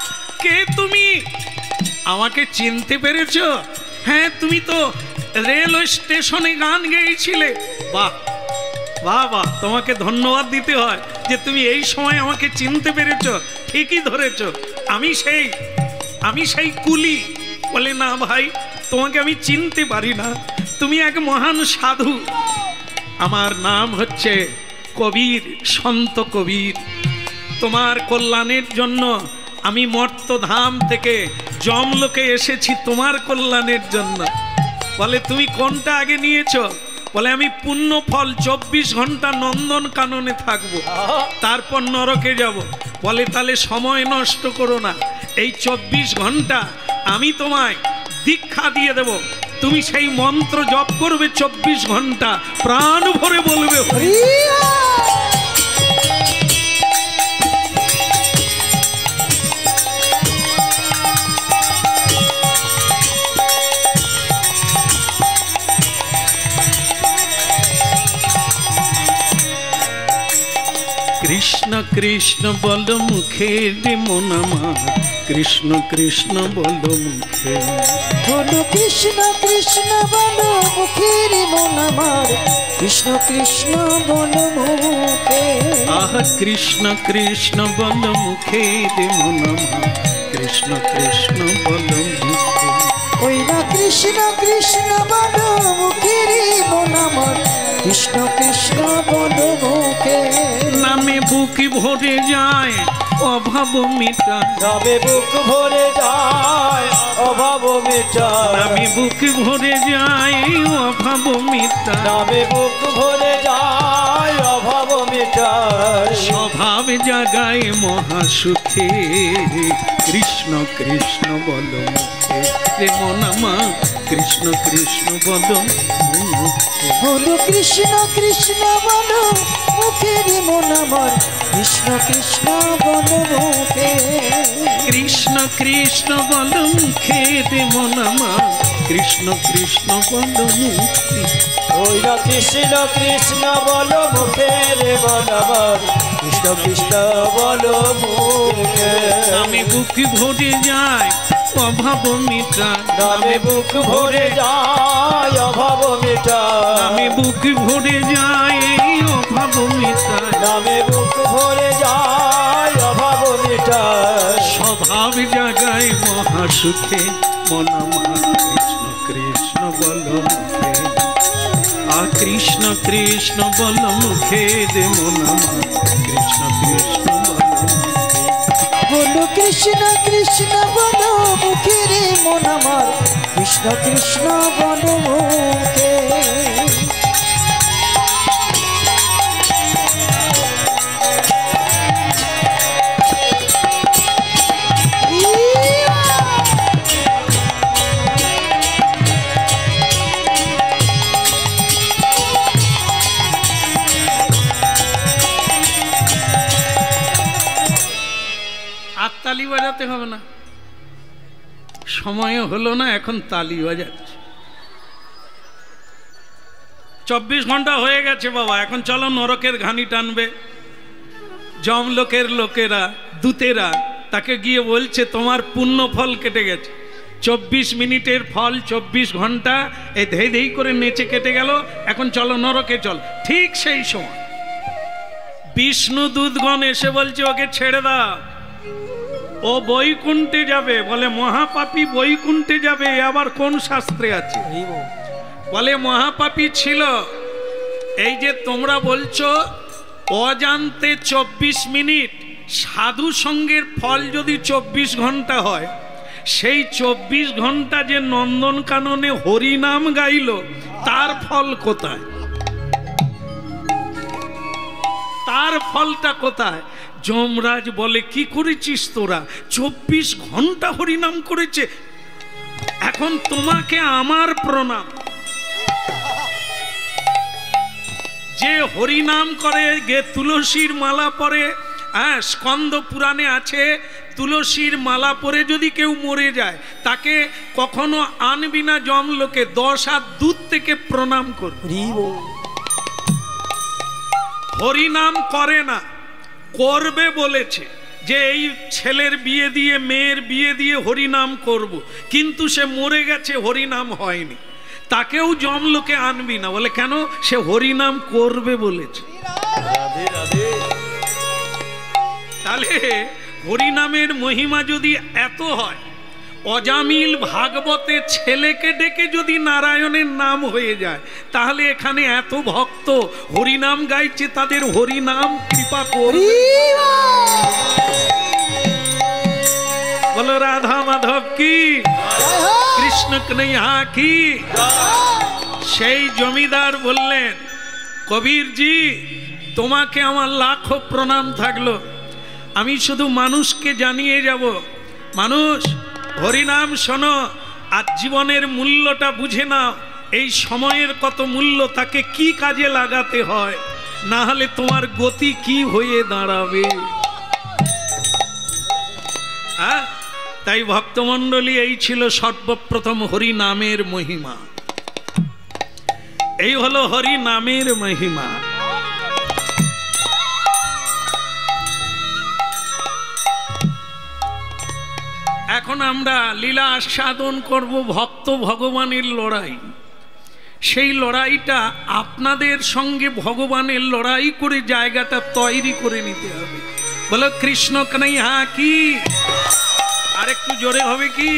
কে তুমি? আমাকে চিনতে পেরেছো? হ্যাঁ, তুমি তো রেলওয়ে স্টেশনে গান গেয়েছিলে। বাহ বাহ বাহ, তোমাকে ধন্যবাদ দিতে হয় যে তুমি এই সময় আমাকে চিনতে পেরেছো। ঠিকই ধরেছো, আমি সেই কুলি। বলে না ভাই, তোমাকে আমি চিনতে পারি না, তুমি এক মহান সাধু। আমার নাম হচ্ছে কবির, সন্ত কবির। তোমার কল্যাণের জন্য আমি মর্তধাম থেকে যমলোকে এসেছি তোমার কল্যাণের জন্য। বলে তুমি কোনটা আগে নিয়েছো? বলে আমি পুণ্য ফল 24 ঘন্টা নন্দন কাননে থাকবো, তারপর নরকে যাব। বলে তাহলে সময় নষ্ট করো না, এই 24 ঘন্টা আমি তোমায় দীক্ষা দিয়ে দেব। তুমি সেই মন্ত্র জপ করবে 24 ঘন্টা, প্রাণ ভরে বলবে হরি। কৃষ্ণ কৃষ্ণ বল মুখে রে মন আমার, কৃষ্ণ কৃষ্ণ বল মুখে, বলো কৃষ্ণ কৃষ্ণ বলো মুখে রে মন আমার, কৃষ্ণ কৃষ্ণ বলো মুখে। আহ কৃষ্ণ কৃষ্ণ বল মুখে রে মন আমার, কৃষ্ণ কৃষ্ণ বল মুখে। ওই না কৃষ্ণ কৃষ্ণ বলো মুখে রে মন আমার, কৃষ্ণ কৃষ্ণ বলো মুখে। নামে বুক ভরে যায় অভাব মিটায়, নামে বুক ভরে যায় অভাব মিটায়, নামে বুক ভরে যায় অভাব মিটায়, নামে বুক ভরে যায় অভাব মিটায় স্বভাব জাগায় মহাসুখে কৃষ্ণ কৃষ্ণ বল মুখে রে মন আমার কৃষ্ণ কৃষ্ণ বল মুখে বলো কৃষ্ণ কৃষ্ণ বলো মুখে রে মন আমার কৃষ্ণ কৃষ্ণ বলো মুখে কৃষ্ণ কৃষ্ণ বল মুখে রে মন আমার কৃষ্ণ কৃষ্ণ বল মুখে ওই না কৃষ্ণ কৃষ্ণ বলো মুখে রে মন আমার কৃষ্ণ কৃষ্ণ বলো মুখে আমি বুক ভরে যাই অভাব মিটায় নামে বুক ভরে যায় অভাব মিটায় আমি বুক ভরে যাই এই অভাব মিটায় নামে বুক ভরে যায় অভাব মিটায় স্বভাব জাগায় মহাসুখে মন আমার কৃষ্ণ কৃষ্ণ বল মুখে কৃষ্ণ কৃষ্ণ বল মুখে দে মন আমার কৃষ্ণ কৃষ্ণ বল মুখে বলো কৃষ্ণ কৃষ্ণ বলো মুখে রে মন আমার কৃষ্ণ কৃষ্ণ বলো মুখে আর তালি বাজাতে হবে না, সময় হলো না, এখন তালি বাজাচ্ছে। 24 ঘন্টা হয়ে গেছে বাবা, এখন চলো নরকের ঘানি টানবে। যমলোকের লোকেরা দূতেরা তাকে গিয়ে বলছে তোমার পুণ্য ফল কেটে গেছে। 24 মিনিটের ফল 24 ঘন্টা এই ধেই ধেই করে নেচে কেটে গেল, এখন চলো নরকে চল। ঠিক সেই সময় বিষ্ণু দূতগণ এসে বলছে ওকে ছেড়ে দাও, ও বৈকুণ্ঠে যাবে। বলে মহাপাপী বৈকুণ্ঠে যাবে, আবার কোন শাস্ত্রে আছে? বলে মহাপাপী ছিল। এই যে তোমরা বলছো অজান্তে 24 মিনিট, সাধু সঙ্গের ফল যদি 24 ঘন্টা হয়, সেই 24 ঘন্টা যে নন্দনকাননে হরিনাম গাইল তার ফল কোথায়? তার ফলটা কোথায়? যমরাজ বলে কি করেছিস তোরা? 24 ঘন্টা হরিনাম করেছে। এখন তোমাকে আমার প্রণাম। যে হরিনাম করে গে তুলসীর মালা পরে, হ্যাঁ স্কন্দ পুরাণে আছে, তুলসীর মালা পরে যদি কেউ মরে যায় তাকে কখনো আনবি না যমলোকে, 10 হাত দূর থেকে প্রণাম করবি। হরিনাম করে না, করবে বলেছে যে এই ছেলের বিয়ে দিয়ে মেয়ের বিয়ে দিয়ে হরিনাম করব, কিন্তু সে মরে গেছে, হরিনাম হয়নি, তাকেও যমলোকে আনবি না। বলে কেন? সে হরিনাম করবে বলেছে। তাহলে হরিনামের মহিমা যদি এত হয়, অজামিল ভাগবতে ছেলেকে ডেকে যদি নারায়ণের নাম হয়ে যায়, তাহলে এখানে এত ভক্ত হরিনাম গাইছে, তাদের হরিনাম কৃপা করবে। বলো রাধা মাধব কি, কৃষ্ণ কন্হैया কি। সেই জমিদার বললেন কবিরজি তোমাকে আমার লাখো প্রণাম থাকলো, আমি শুধু মানুষকে জানিয়ে যাব, মানুষ হরিনাম শোনো আর জীবনের মূল্যটা বুঝে নাও, এই সময়ের কত মূল্য, তাকে কি কাজে লাগাতে হয়, না হলে তোমার গতি কি হয়ে দাঁড়াবে। তাই ভক্তমণ্ডলী, এই ছিল সর্বপ্রথম হরি নামের মহিমা। এই হলো হরি নামের মহিমা। এখন আমরা লীলা আস্বাদন করব ভক্ত ভগবানের লড়াই। সেই লড়াইটা আপনাদের সঙ্গে ভগবানের লড়াই করে জায়গাটা তৈরি করে নিতে হবে। বলো কৃষ্ণ কন্হैया কি। আর একটু জোরে হবে কি?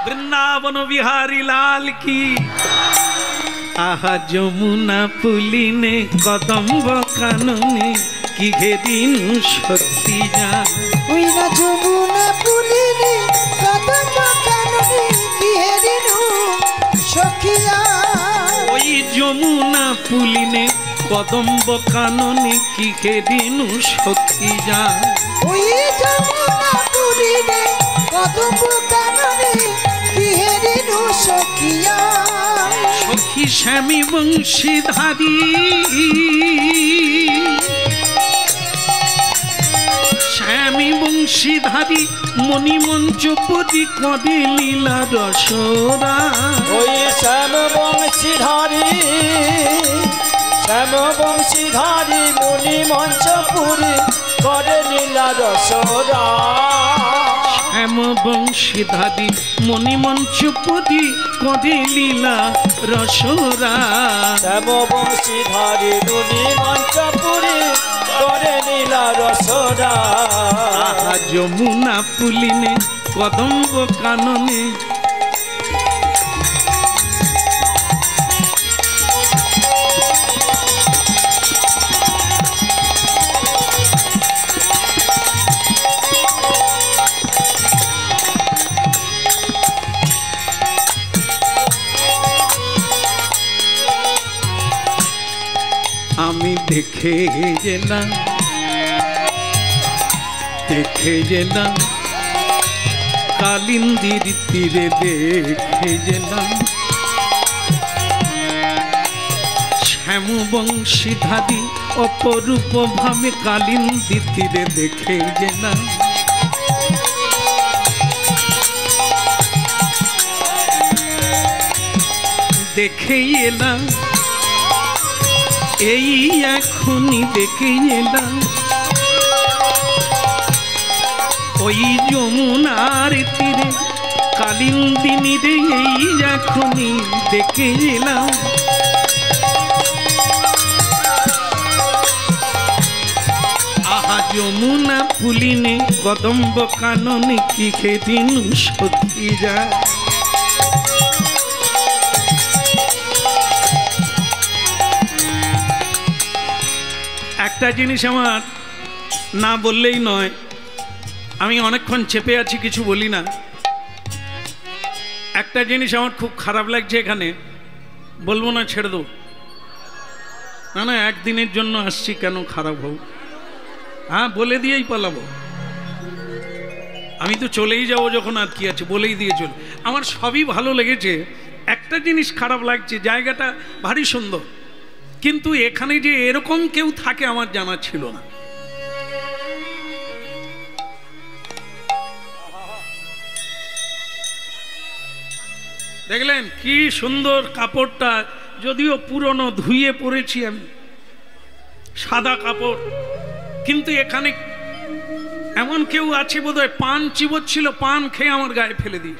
বৃন্দাবন বিহারী লাল কি। আহা যমুনা পুলিনে কদম্ব কাননে কি ঘেদিনু সত্যি জান। ওই না যমুনা পুলিনে কদম্ব কাননে কি ঘেদিনু সখিয়া। ওই যমুনা পুলিনে কদম্ব কাননে কি হেরিনু সখী যায়। ওই যমুনা পুরিনে কদম্ব কাননে কি হেরিনু সখিয়া। সখী শ্যামী বংশীধারী শ্যামী বংশীধারী মণিমঞ্চপতি করে লীলা রসরা। ওই শ্যাম বংশীধারী মুনি মঞ্চপুরী করে লীলা রসরা। শ্যাম বংশীধারী মণিমঞ্চপতি করে লীলা রসরা। শ্যাম বংশীধারী মুনি মঞ্চপুরী করে লীলা রসরা। যমুনা পুলিনে কদম্ব কাননে আমি দেখে গেলাম কালিন্দির তীরে দেখে গেলাম শ্যাম বংশীধারী অপরূপ ভাবে কালিন্দির তীরে দেখে গেলাম। দেখেই এলাম এই এখনই দেখেই এলাম ওই যমুনার তীরে কালিন্দিনী রে এই এখনই দেখে এলাম। আহা যমুনা পুলিনে কদম্ব কাননে কি হেরিনু সখী যায়। একটা জিনিস আমার না বললেই নয়, আমি অনেকক্ষণ চেপে আছি কিছু বলি না। একটা জিনিস আমার খুব খারাপ লাগছে, এখানে বলবো না, ছেড়ে দেবো। না না, একদিনের জন্য আসছি, কেন খারাপ হব? হ্যাঁ, বলে দিয়েই পালাবো। আমি তো চলেই যাবো যখন, আর কি আছে, বলেই দিয়ে চলে। আমার সবই ভালো লেগেছে, একটা জিনিস খারাপ লাগছে, জায়গাটা ভারী সুন্দর, কিন্তু এখানে যে এরকম কেউ থাকে আমার জানা ছিল না। দেখলেন কি সুন্দর কাপড়টা, যদিও পুরনো, ধুয়ে পরেছি আমি, সাদা কাপড়, কিন্তু এখানে এমন কেউ আছে বোধহয় পান চিবোচ্ছিল, পান খেয়ে আমার গায়ে ফেলে দিয়ে।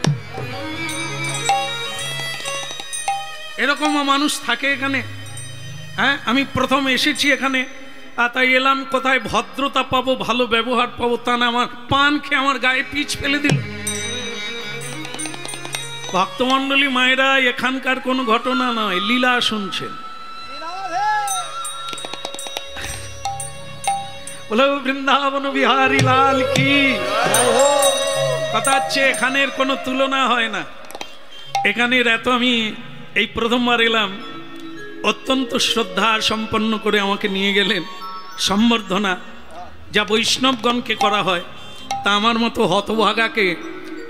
এরকমও মানুষ থাকে এখানে। হ্যাঁ, আমি প্রথম এসেছি এখানে, আর তাই এলাম, কোথায় ভদ্রতা পাবো, ভালো ব্যবহার পাবো, তা না, আমার পান খেয়ে আমার গায়ে পিচ ফেলে দিল। ভক্তমণ্ডলী মায়েরা, এখানকার কোনো ঘটনা নয়, লীলা শুনছেন। বলো বৃন্দাবন বিহারী লাল কি। কথা হচ্ছে এখানের কোনো তুলনা হয় না। এখানের এত, আমি এই প্রথমবার এলাম, অত্যন্ত শ্রদ্ধা সম্পন্ন করে আমাকে নিয়ে গেলেন। সম্বর্ধনা যা বৈষ্ণবগণকে করা হয়, তা আমার মতো হতভাগাকে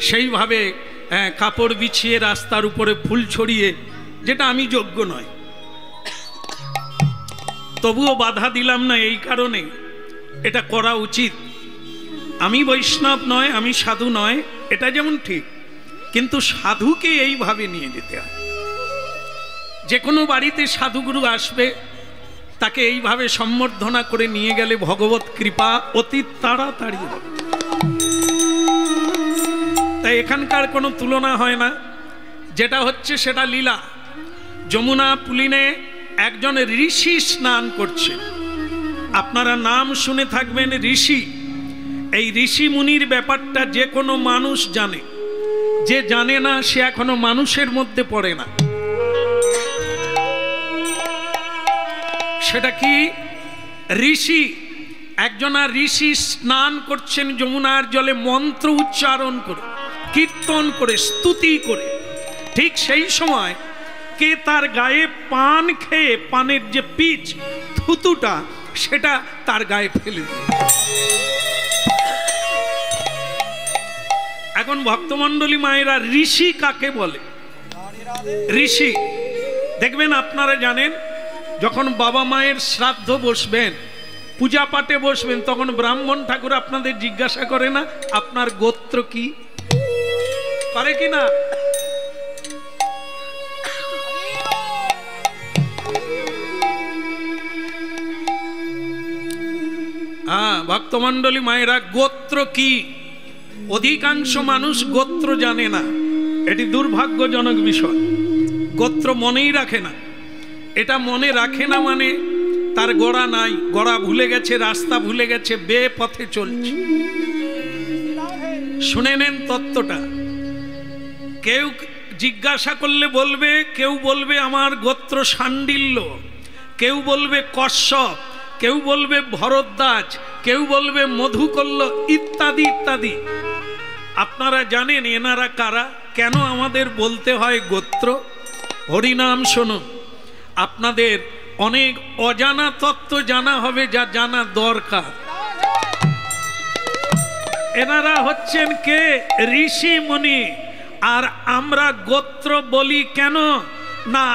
সেইভাবে কাপড় বিছিয়ে রাস্তার উপরে ফুল ছড়িয়ে, যেটা আমি যোগ্য নয়, তবুও বাধা দিলাম না, এই কারণে এটা করা উচিত। আমি বৈষ্ণব নয়, আমি সাধু নয়, এটা যেমন ঠিক, কিন্তু সাধুকে এইভাবে নিয়ে যেতে হয়। যে কোনো বাড়িতে সাধুগুরু আসবে, তাকে এইভাবে সম্বর্ধনা করে নিয়ে গেলে ভগবত কৃপা অতি তাড়াতাড়ি হবে। তাই এখানকার কোনো তুলনা হয় না, যেটা হচ্ছে সেটা লীলা। যমুনা পুলিনে একজন ঋষি স্নান করছে, আপনারা নাম শুনে থাকবেন ঋষি। এই ঋষি মুনির ব্যাপারটা যে কোনো মানুষ জানে, যে জানে না সে এখনো মানুষের মধ্যে পড়ে না। সেটা কি? ঋষি, একজনা ঋষি স্নান করছেন যমুনার জলে, মন্ত্র উচ্চারণ করে, কীর্তন করে, স্তুতি করে। ঠিক সেই সময় কে তার গায়ে পান খেয়ে পানের যে পিচ থুতুটা সেটা তার গায়ে ফেলে দিল। এখন ভক্তমণ্ডলী মায়েরা ঋষি কাকে বলে? ঋষি দেখবেন, আপনারা জানেন যখন বাবা মায়ের শ্রাদ্ধ বসবেন, পূজা পাঠে বসবেন, তখন ব্রাহ্মণ ঠাকুর আপনাদের জিজ্ঞাসা করে না আপনার গোত্র কি? করে কি না? হ্যাঁ, ভক্তমণ্ডলী মায়েরা গোত্র কি? অধিকাংশ মানুষ গোত্র জানে না, এটি দুর্ভাগ্যজনক বিষয়। গোত্র মনেই রাখে না। এটা মনে রাখে না মানে তার গড়া নাই, গড়া ভুলে গেছে, রাস্তা ভুলে গেছে, বে পথে চলছে। শুনে নেন তত্ত্বটা। কেউ জিজ্ঞাসা করলে বলবে, কেউ বলবে আমার গোত্র শাণ্ডিল্য, কেউ বলবে কশ্যপ, কেউ বলবে ভরদ্বাজ, কেউ বলবে মধুকল্য, ইত্যাদি ইত্যাদি। আপনারা জানেন এনারা কারা? কেন আমাদের বলতে হয় গোত্র? হরিনাম শুনুন, আপনাদের অনেক অজানা তত্ত্ব জানা হবে, যা জানা দরকার। এনারা হচ্ছেন কে? ঋষি মুনি। আর আমরা গোত্র বলি কেন? না,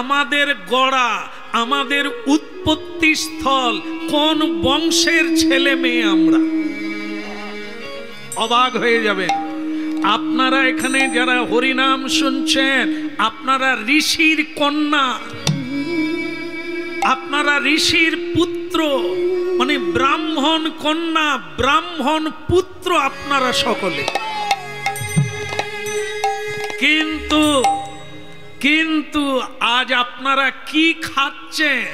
আমাদের গড়া, আমাদের উৎপত্তি স্থল, কোন বংশের ছেলে মেয়ে আমরা। অবাক হয়ে যাবেন আপনারা এখানে যারা হরিনাম শুনছেন, আপনারা ঋষির কন্যা, আপনারা ঋষির পুত্র, মানে ব্রাহ্মণ কন্যা, ব্রাহ্মণ পুত্র আপনারা সকলে। কিন্তু কিন্তু আজ আপনারা কি খাচ্ছেন,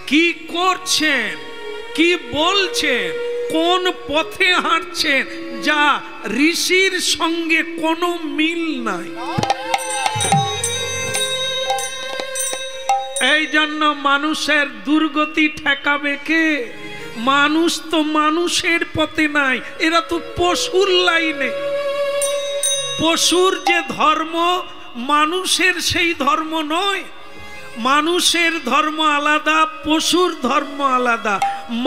কি করছেন, কি বলছেন, কোন পথে হাঁটছেন, যা ঋষির সঙ্গে কোনো মিল নাই। এই জন্য মানুষের দুর্গতি ঠেকাবে কে? মানুষ তো মানুষের পথে নাই, এরা তো পশুর লাইনে। পশুর যে ধর্ম, মানুষের সেই ধর্ম নয়। মানুষের ধর্ম আলাদা, পশুর ধর্ম আলাদা।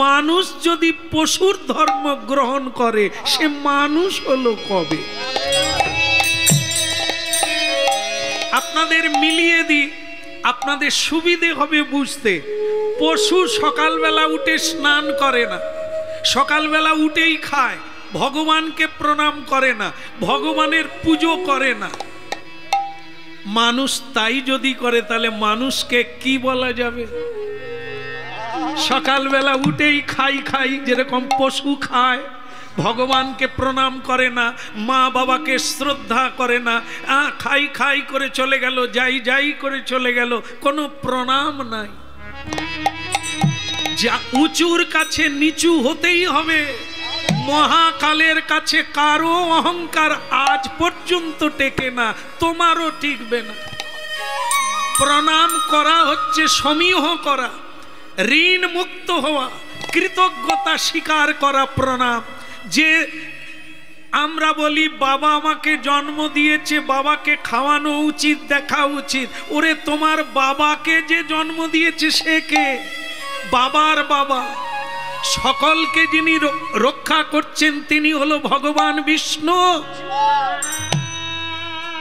মানুষ যদি পশুর ধর্ম গ্রহণ করে, সে মানুষ হলো কবে? আপনাদের মিলিয়ে দিই, আপনাদের সুবিধে হবে বুঝতে। পশু সকালবেলা উঠে স্নান করে না, সকালবেলা উঠেই খায়, ভগবানকে প্রণাম করে না, ভগবানের পুজো করে না। মানুষ তাই যদি করে, তাহলে মানুষকে কি বলা যাবে? সকালবেলা উঠেই খাই খাই, যেরকম পশু খায়, ভগবানকে প্রণাম করে না, মা বাবাকে শ্রদ্ধা করে না, খাই খাই করে চলে গেল, যাই যাই করে চলে গেল, কোনো প্রণাম নাই। যা উঁচুর কাছে নিচু হতেই হবে। মহাকালের কাছে কারো অহংকার আজ পর্যন্ত টেকে না, তোমারও টিকবে না। প্রণাম করা হচ্ছে সমীহ করা, ঋণ মুক্ত হওয়া, কৃতজ্ঞতা স্বীকার করা প্রণাম। যে আমরা বলি বাবা আমাকে জন্ম দিয়েছে, বাবাকে খাওয়ানো উচিত, দেখা উচিত। ওরে তোমার বাবাকে যে জন্ম দিয়েছে সে কে? বাবার বাবা। সকলকে যিনি রক্ষা করছেন তিনি হলো ভগবান বিষ্ণু।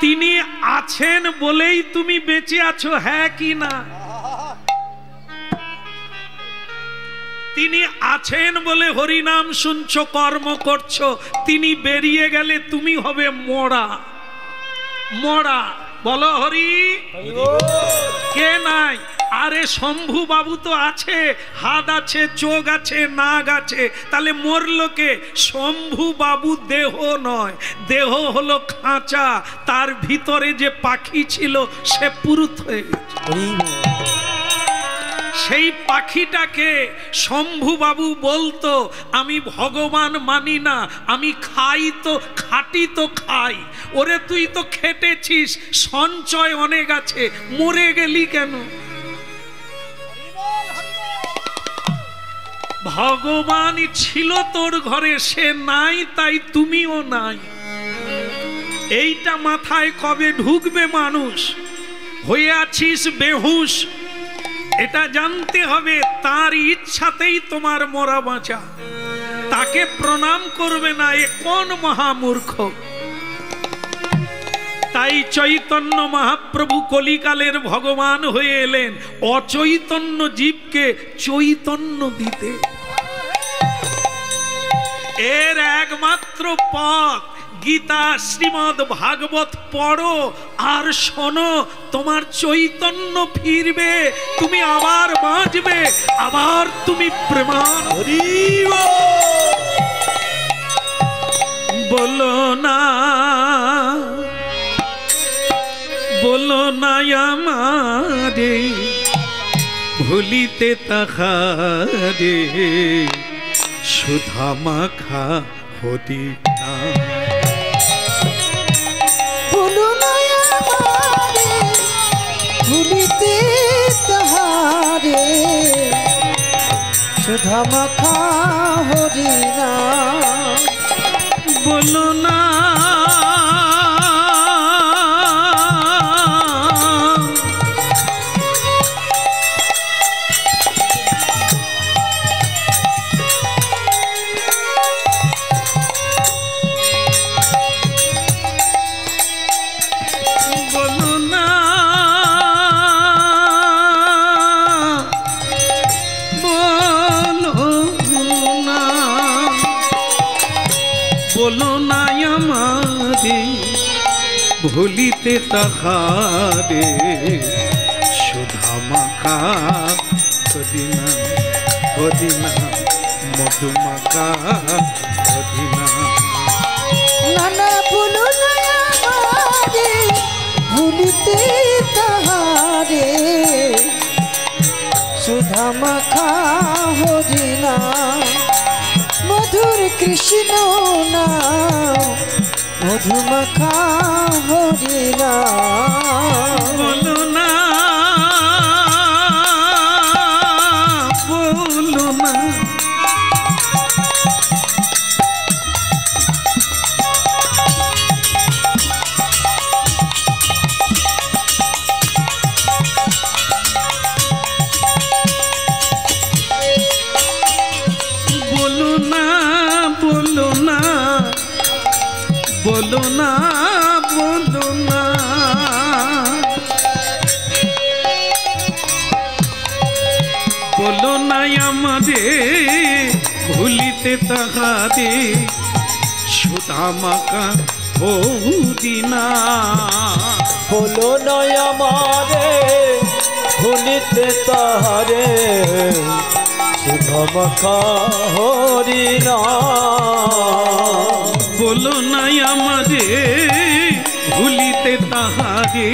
তিনি আছেন বলেই তুমি বেঁচে আছো, হ্যাঁ কি না? তিনি আছেন বলে হরিনাম শুনছো, কর্ম করছো। তিনি বেরিয়ে গেলে তুমি হবে মরা। মরা বলো হরি। কে নাই? আরে শম্ভু বাবু তো আছে, হাত আছে, চোখ আছে, নাক আছে, তাহলে মরলো কে? শম্ভু বাবু দেহ নয়, দেহ হলো খাঁচা, তার ভিতরে যে পাখি ছিল সে পুরুত হয়ে গেছে। সেই পাখিটাকে শম্ভু বাবু বলতো আমি ভগবান মানি না, আমি খাই তো খাটি তো খাই। ওরে তুই তো খেটেছিস, সঞ্চয় অনেক আছে, মরে গেলি কেন? ভগবান ছিল তোর ঘরে, সে নাই তাই তুমিও নাই। এইটা মাথায় কবে ঢুকবে মানুষ? হয়ে আছিস বেহুশ, এটা জানতে হবে তার ইচ্ছাতেই তোমার মরা বাঁচা। তাকে প্রণাম করবে না, এ কোন মহামূর্খ। তাই চৈতন্য মহাপ্রভু কলিকালের ভগবান হয়ে এলেন অচৈতন্য জীবকে চৈতন্য দিতে। এর একমাত্র পথ গীতা শ্রীমদ্ ভাগবত পড়ো আর শোনো, তোমার চৈতন্য ফিরবে, তুমি আবার বাঁচবে, আবার তুমি প্রেমান। বলো না বলো না আমারে ভুলিতে তাহারে সুধা মাখা হরি না। বলো না আমারে ভুলিতে তাহারে সুধা মাখা হরি না। বলো না ভুলিতে তাহারে সুধা মাখা কদিনা কদিনা মধুমাখা কদিনা। নানা বলো না আমারে ভুলিতে তাহারে সুধা মাখা হরি না। মধুর কৃষ্ণ নাম মধুমাখা হরি না। বলো না বলো না বলো না বলো না বলো না বলো না আমারে ভুলিতে তাহারে সুধা মাখা হরি না। বলো না আমারে ভুলিতে তাহারে সুধা মাখা হরি না। বলো না আমারে ভুলিতে তাহারে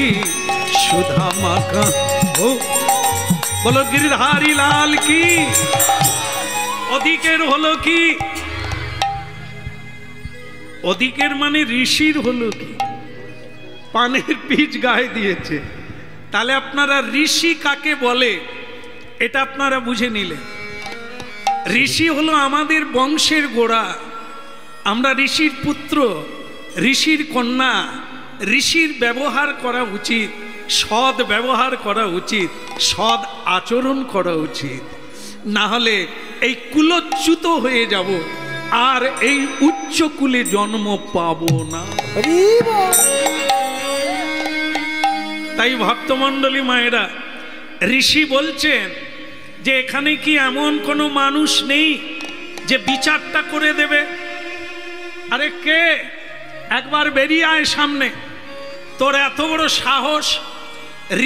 সুধা মাখা হো। বলো গিরিধারী লাল কি। অধিকের হলো কি? অধিকের মানে ঋষির হলো কি? পানের পিচ গায়ে দিয়েছে। তাহলে আপনারা ঋষি কাকে বলে এটা আপনারা বুঝে নিলেন। ঋষি হলো আমাদের বংশের গোড়া, আমরা ঋষির পুত্র, ঋষির কন্যা। ঋষির ব্যবহার করা উচিত, সৎ ব্যবহার করা উচিত, সৎ আচরণ করা উচিত, না হলে এই কুলচ্যুত হয়ে যাব আর এই উচ্চ কুলে জন্ম পাবো না। তাই ভক্তমণ্ডলী মায়েরা, ঋষি বলছেন যে এখানে কি এমন কোনো মানুষ নেই যে বিচারটা করে দেবে? আরে কে? একবার বেরিয়ে আয় সামনে। তোর এত বড় সাহস,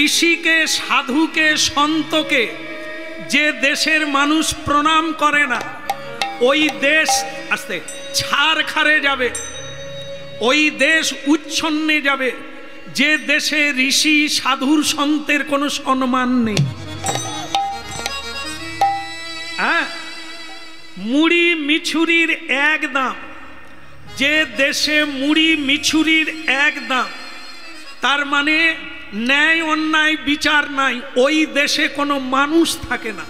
ঋষিকে, সাধুকে, সন্তকে যে দেশের মানুষ প্রণাম করে না, ওই দেশ আস্তে ছাড়খারে যাবে, ওই দেশ উচ্ছন্নে যাবে যে দেশে ঋষি সাধুর সন্তের কোনো সম্মান নেই। হ্যাঁ, মুড়ি মিছুরির এক দাম। যে দেশে মুড়ি মিছুরির এক দাম, তার মানে ন্যায় অন্যায় বিচার নাই, ওই দেশে কোনো মানুষ থাকে না।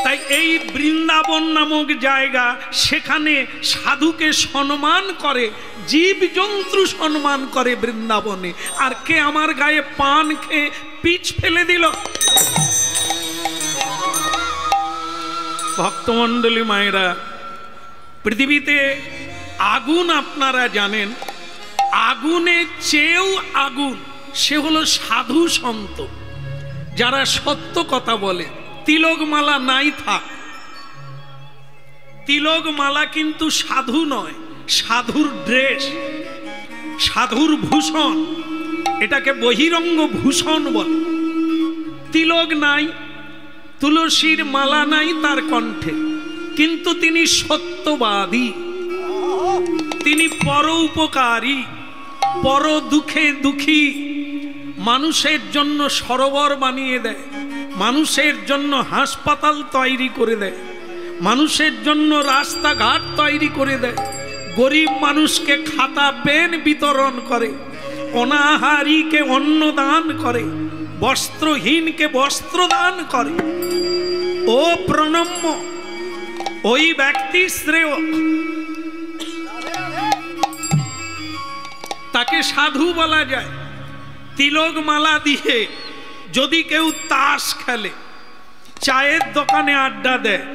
তাই এই বৃন্দাবন নামক জায়গা, সেখানে সাধুকে সম্মান করে, জীবজন্তু সম্মান করে বৃন্দাবনে। আর কে আমার গায়ে পান খেয়ে পিচ ফেলে দিল? ভক্তমণ্ডলী মায়েরা, পৃথিবীতে আগুন আপনারা জানেন, আগুনের চেয়েও আগুন সে হলো সাধু সন্ত, যারা সত্য কথা বলে। তিলকমালা নাই থাক, তিলকমালা কিন্তু সাধু নয়, সাধুর ড্রেস, সাধুর ভূষণ, এটাকে বহিরঙ্গ ভূষণ বলে। তিলক নাই, তুলসীর মালা নাই তার কণ্ঠে, কিন্তু তিনি সত্যবাদী, তিনি পর উপকারী, পর দুঃখে দুঃখী, মানুষের জন্য সরোবর বানিয়ে দেয়, মানুষের জন্য হাসপাতাল তৈরি করে দেয়, মানুষের জন্য রাস্তাঘাট তৈরি করে দেয়, গরিব মানুষকে খাতা পেন বিতরণ করে, অনাহারীকে অন্ন দান করে, বস্ত্রহীনকে বস্ত্র দান করে। ও প্রণম্য, ওই ব্যক্তি শ্রেয়, তাকে সাধু বলা যায়। তিলক মালা দিয়ে যদি কেউ তাস খেলে, চায়ের দোকানে আড্ডা দেয়,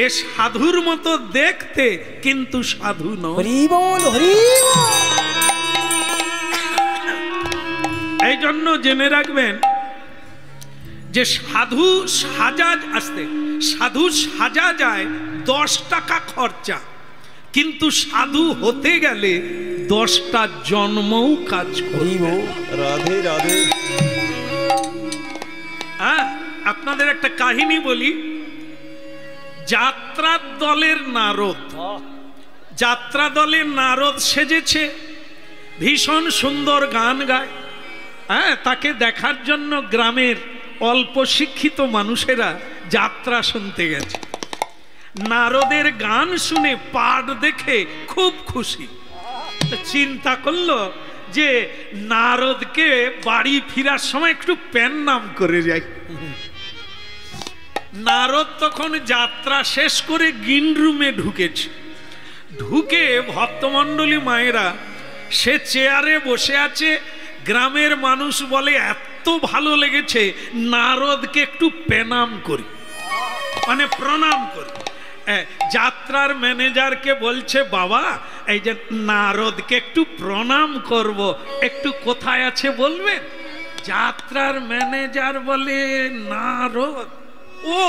এ সাধুর মতো দেখতে, কিন্তু সাধু নয়। এই জন্য জেনে রাখবেন যে সাধু সাজা যায় 10 টাকা খরচা, কিন্তু সাধু হতে গেলে 10টা জন্মও কাজ করবে। রাধে রাধে। হ্যাঁ, আপনাদের একটা কাহিনী বলি। যাত্রার দলের নারদ সেজেছে, ভীষণ সুন্দর গান গায়। হ্যাঁ, তাকে দেখার জন্য গ্রামের অল্প শিক্ষিত মানুষেরা যাত্রা শুনতে গেছে। নারদের গান শুনে, পাঠ দেখে খুব খুশি। চিন্তা করলো যে নারদকে বাড়ি ফেরার সময় একটু প্যান নাম করে যাই। নারদ তখন যাত্রা শেষ করে গ্রিন রুমে ঢুকেছে। ঢুকে ভক্তমণ্ডলী মায়েরা, সে চেয়ারে বসে আছে। গ্রামের মানুষ বলে এত ভালো লেগেছে, নারদকে একটু প্রণাম করি, মানে প্রণাম করি। যাত্রার ম্যানেজারকে বলছে, বাবা এই যে নারদকে একটু প্রণাম করব, একটু কোথায় আছে বলবেন? যাত্রার ম্যানেজার বলে, নারদ? ও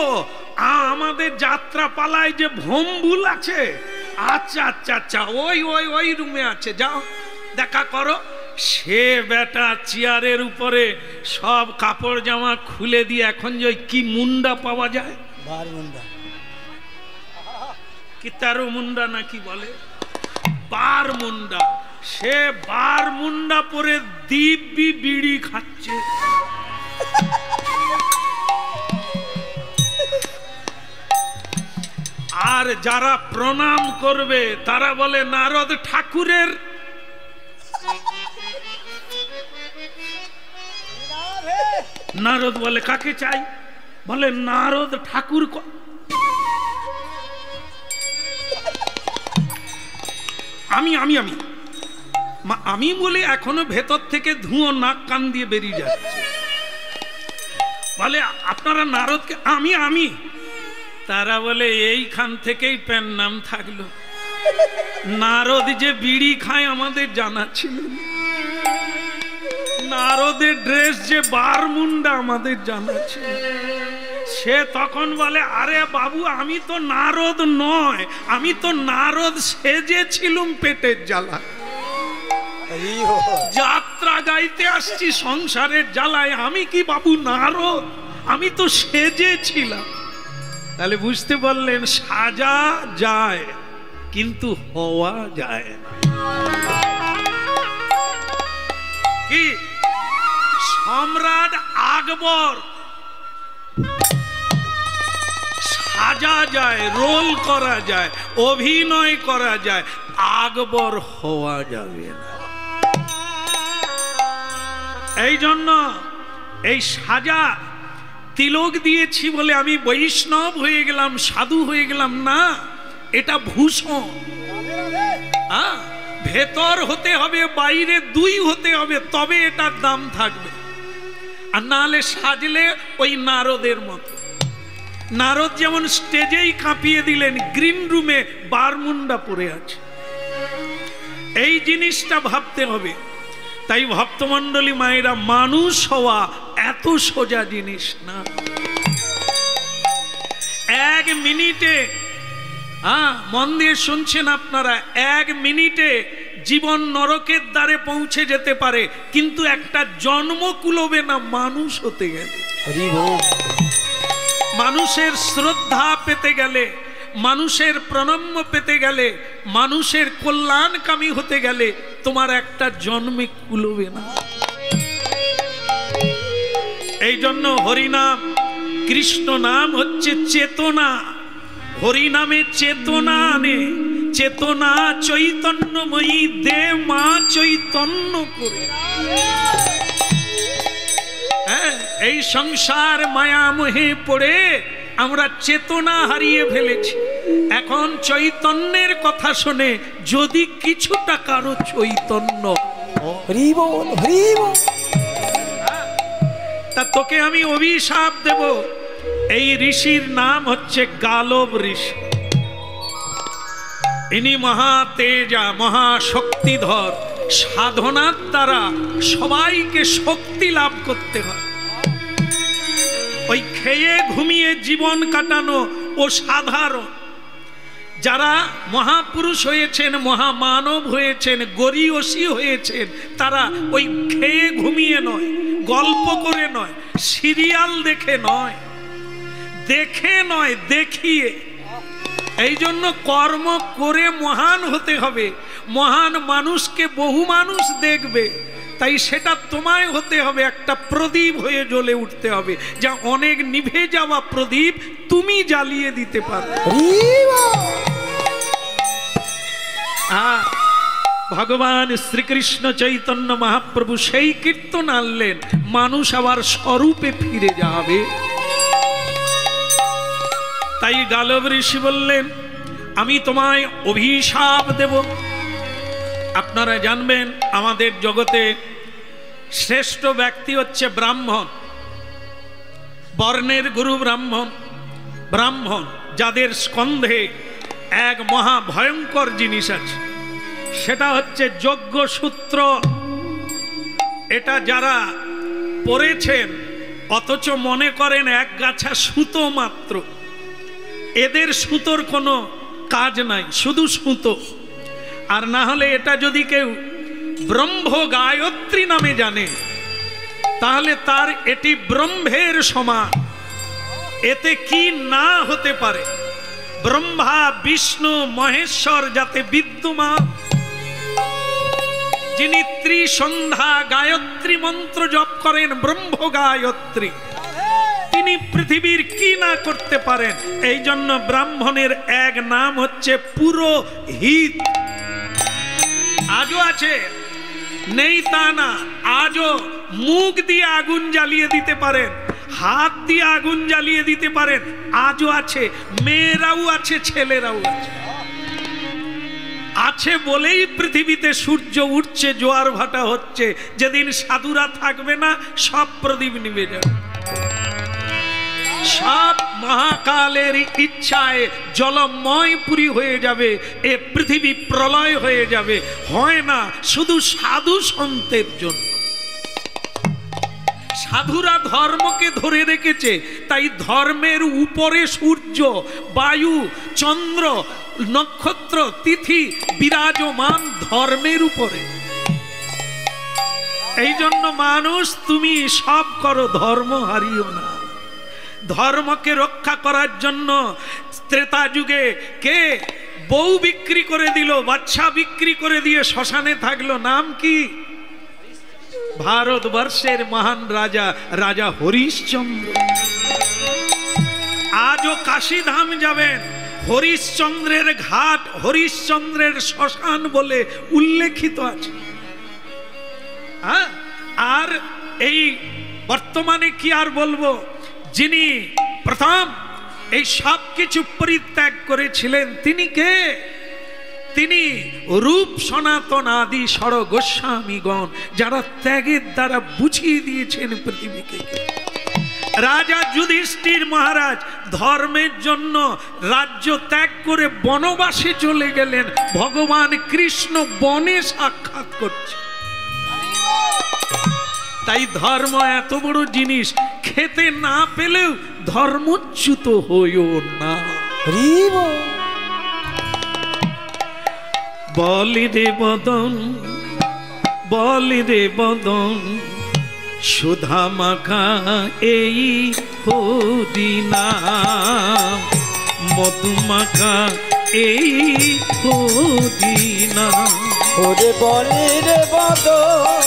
আমাদের যাত্রা পালায় যে ভম্বুল আছে, আচ্ছা আচ্ছা আচ্ছা, ওই রুমে আছে, যাও দেখা করো। সে বেটা চেয়ারের উপরে সব কাপড় জামা খুলে দিয়ে, এখন যে কি মুন্ডা পাওয়া যায়, বার মুন্ডা, কি 13 মুন্ডা নাকি বলে, বার মুন্ডা, সে বার মুন্ডা পরে দিব্যি বিড়ি খাচ্ছে। আর যারা প্রণাম করবে তারা বলে, নারদ ঠাকুরের। নারদ বলে, কাকে চাই? বলে, নারদ ঠাকুর। আমি আমি আমি আমি বলে এখনো ভেতর থেকে ধুঁয়ো নাক কান দিয়ে বেরিয়ে যাচ্ছে। বলে, আপনারা নারদকে? আমি আমি তারা বলে, এইখান থেকেই প্যান নাম থাকলো। নারদ যে বিড়ি খায় আমাদের জানা ছিল না, নারদের ড্রেস যে বার মুন্ডা আমাদের জানা ছিল। সে তখন বলে, আরে বাবু, আমি তো নারদ নয়, আমি তো নারদ সেজেছিলুম পেটের জ্বালা, যাত্রা গাইতে আসছি সংসারের জ্বালায়, আমি কি বাবু নারদ? আমি তো সেজেছিলাম। তাহলে বুঝতে পারলেন, সাজা যায় কিন্তু হওয়া যায় না। কি সম্রাট আকবর সাজা যায়, রোল করা যায়, অভিনয় করা যায়, আকবর হওয়া যাবে না। এই জন্য এই সাজা তিলক দিয়েছি বলে আমি বৈষ্ণব হয়ে গেলাম, সাধু হয়ে গেলাম না, এটা ভূষণ। ভেতর হতে হবে, বাইরে দুই হতে হবে, তবে এটার দাম থাকবে। আর না হলে সাজলে ওই নারদের মতো। নারদ যেমন স্টেজেই কাঁপিয়ে দিলেন, গ্রিন রুমে বারমুন্ডা পড়ে আছে। এই জিনিসটা ভাবতে হবে। তাই ভক্তমণ্ডলী মায়েরা, মানুষ হওয়া এত সোজা জিনিস না। এক মিনিটে, মন দিয়ে শুনছেন আপনারা, এক মিনিটে জীবন নরকের দ্বারে পৌঁছে যেতে পারে, কিন্তু একটা জন্ম কুলোবে না মানুষ হতে গেলে। মানুষের শ্রদ্ধা পেতে গেলে, মানুষের প্রণম্য পেতে গেলে, মানুষের কল্যাণকামী হতে গেলে তোমার একটা জন্মে কুলোবে না। এই জন্য হরিনাম, কৃষ্ণ নাম হচ্ছে চেতনা। হরিনামে চেতনা আনে। চেতনা চৈতন্যময়ী, দে মা চৈতন্য করে। এই সংসার মায়ামোহে পড়ে আমরা চেতনা হারিয়ে ফেলেছি। এখন চৈতন্যের কথা শুনে যদি কিছুটা কারো চৈতন্য, তা তোকে আমি অভিশাপ দেব। এই ঋষির নাম হচ্ছে গালব ঋষি। ইনি মহাতেজা, মহাশক্তিধর। সাধনার দ্বারা সবাইকে শক্তি লাভ করতে হয়। ওই খেয়ে ঘুমিয়ে জীবন কাটানো ও সাধারণ। যারা মহাপুরুষ হয়েছেন, মহামানব হয়েছেন, গরিয়সী হয়েছেন, তারা ওই খেয়ে ঘুমিয়ে নয়, গল্প করে নয়, সিরিয়াল দেখে নয়, দেখে নয়, দেখিয়ে। এই জন্য কর্ম করে মহান হতে হবে। মহান মানুষকে বহু মানুষ দেখবে, তাই সেটা তোমায় হতে হবে। একটা প্রদীপ হয়ে জ্বলে উঠতে হবে, যা অনেক নিভে যাওয়া প্রদীপ তুমি জ্বালিয়ে দিতে পারো। ভগবান শ্রীকৃষ্ণ চৈতন্য মহাপ্রভু সেই কীর্তন আনলেন, মানুষ আবার স্বরূপে ফিরে যাবে। তাই গালব ঋষি বললেন, আমি তোমায় অভিশাপ দেব। আপনারা জানবেন, আমাদের জগতে শ্রেষ্ঠ ব্যক্তি হচ্ছে ব্রাহ্মণ। বর্ণের গুরু ব্রাহ্মণ। ব্রাহ্মণ যাদের স্কন্ধে এক মহা ভয়ঙ্কর জিনিস আছে, সেটা হচ্ছে যজ্ঞসূত্র। এটা যারা পড়েছেন অথচ মনে করেন এক গাছা সুতো মাত্র। এদের সুতোর কোনো কাজ নাই, শুধু সুতো। আর না হলে এটা যদি কেউ ব্রহ্ম গায়ত্রী নামে জানে, তাহলে তার এটি ব্রহ্মের সমান। এতে কি না হতে পারে? ব্রহ্মা বিষ্ণু মহেশ্বর যাতে বিদ্যমান, যিনি ত্রিসন্ধ্যা গায়ত্রী মন্ত্র জপ করেন, ব্রহ্ম গায়ত্রী, তিনি পৃথিবীর কি না করতে পারেন। এই জন্য ব্রাহ্মণের এক নাম হচ্ছে পুরোহিত। আজও আছে, নেই তা না। আজও মুখ দিয়ে আগুন জ্বালিয়ে দিতে পারেন, হাত দিয়ে আগুন জ্বালিয়ে দিতে পারেন। আজও আছে, মেয়েরাও আছে, ছেলেরাও আছে। আছে বলেই পৃথিবীতে সূর্য উঠছে, জোয়ার ভাটা হচ্ছে। যেদিন সাধুরা থাকবে না, সব প্রদীপ নিভে যাবে। সব মহাকালের ইচ্ছায় জলময় পুরী হয়ে যাবে, এ পৃথিবী প্রলয় হয়ে যাবে। হয় না শুধু সাধু সন্তের জন্য। সাধুরা ধর্মকে ধরে রেখেছে, তাই ধর্মের উপরে সূর্য, বায়ু, চন্দ্র, নক্ষত্র, তিথি বিরাজমান ধর্মের উপরে। এই জন্য মানুষ, তুমি সব করো, ধর্ম হারিও না। ধর্মকে রক্ষা করার জন্য ত্রেতা যুগে কে বউ বিক্রি করে দিল, বাচ্চা বিক্রি করে দিয়ে শ্মশানে থাকলো। নাম কি? ভারতবর্ষের মহান রাজা, রাজা হরিশ্চন্দ্র। আজও কাশীধাম যাবেন, হরিশ্চন্দ্রের ঘাট, হরিশ্চন্দ্রের শ্মশান বলে উল্লেখিত আছে। আর এই বর্তমানে কি আর বলবো, যিনি প্রথম এই সব কিছু পরিত্যাগ করেছিলেন তিনি কে? তিনি রূপ সনাতন আদি সর গোস্বামীগণ, যারা ত্যাগের দ্বারা বুঝিয়ে দিয়েছেন পৃথিবীকে। রাজা যুধিষ্ঠির মহারাজ ধর্মের জন্য রাজ্য ত্যাগ করে বনবাসে চলে গেলেন, ভগবান কৃষ্ণ বনে সাক্ষাৎ করছে। তাই ধর্ম এত বড় জিনিস, খেতে না পেলেও ধর্মচ্যুত হইও না। বলি রে বদন, বলি রে বদন, সুধা মাখা এই হরিনাম, মধুমাখা এই হরিনাম। ওরে বলে রে বদন,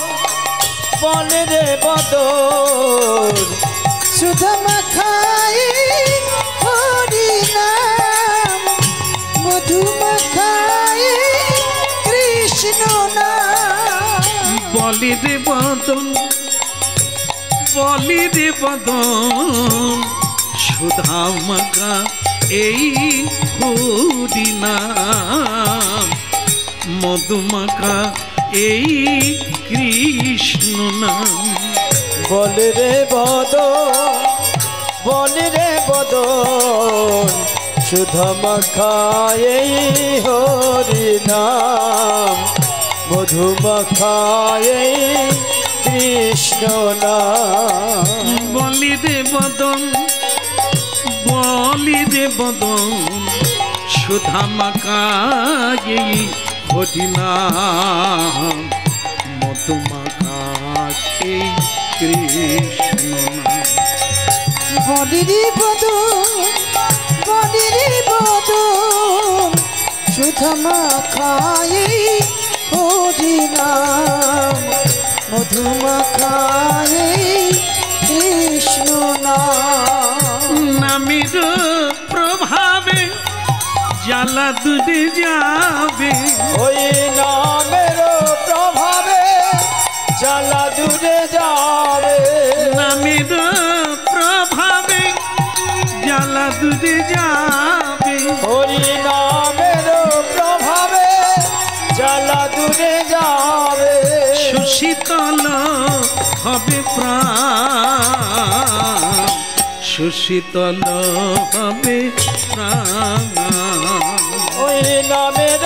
বলে রে বদন, সুধা মাখাই হরিনাম, মধু মাখাই কৃষ্ণ নাম। বলি রে বদন, বলি রে বদন, সুধা মাখা এই হরিনাম, মধুমাখা এই কৃষ্ণ নাম। বলে রে বদন, বলে রে বদন, সুধা মাখা এই হরিনাম, মধু মাখা এই কৃষ্ণ নাম। বলি রে বদন, বলি রে বদন, সুধা মাখা এই হরিনাম, মধুমাখা এই কৃষ্ণ নাম। বলি রে বদন, বলি রে বদন, সুধা মাখাই হরিনাম, মধু মাখাই কৃষ্ণ নাম। নামের প্রভাবে জ্বালা দূরে যাবে, ওই নামের প্রভাবে জ্বালা দূরে যাবে। নামের প্রভাবে জ্বালা দূরে যাবে, হরি নামের প্রভাবে জ্বালা দূরে যাবে। সুশীতল হবে প্রাণ, সুশীতল হবে প্রাণ। ওই নামের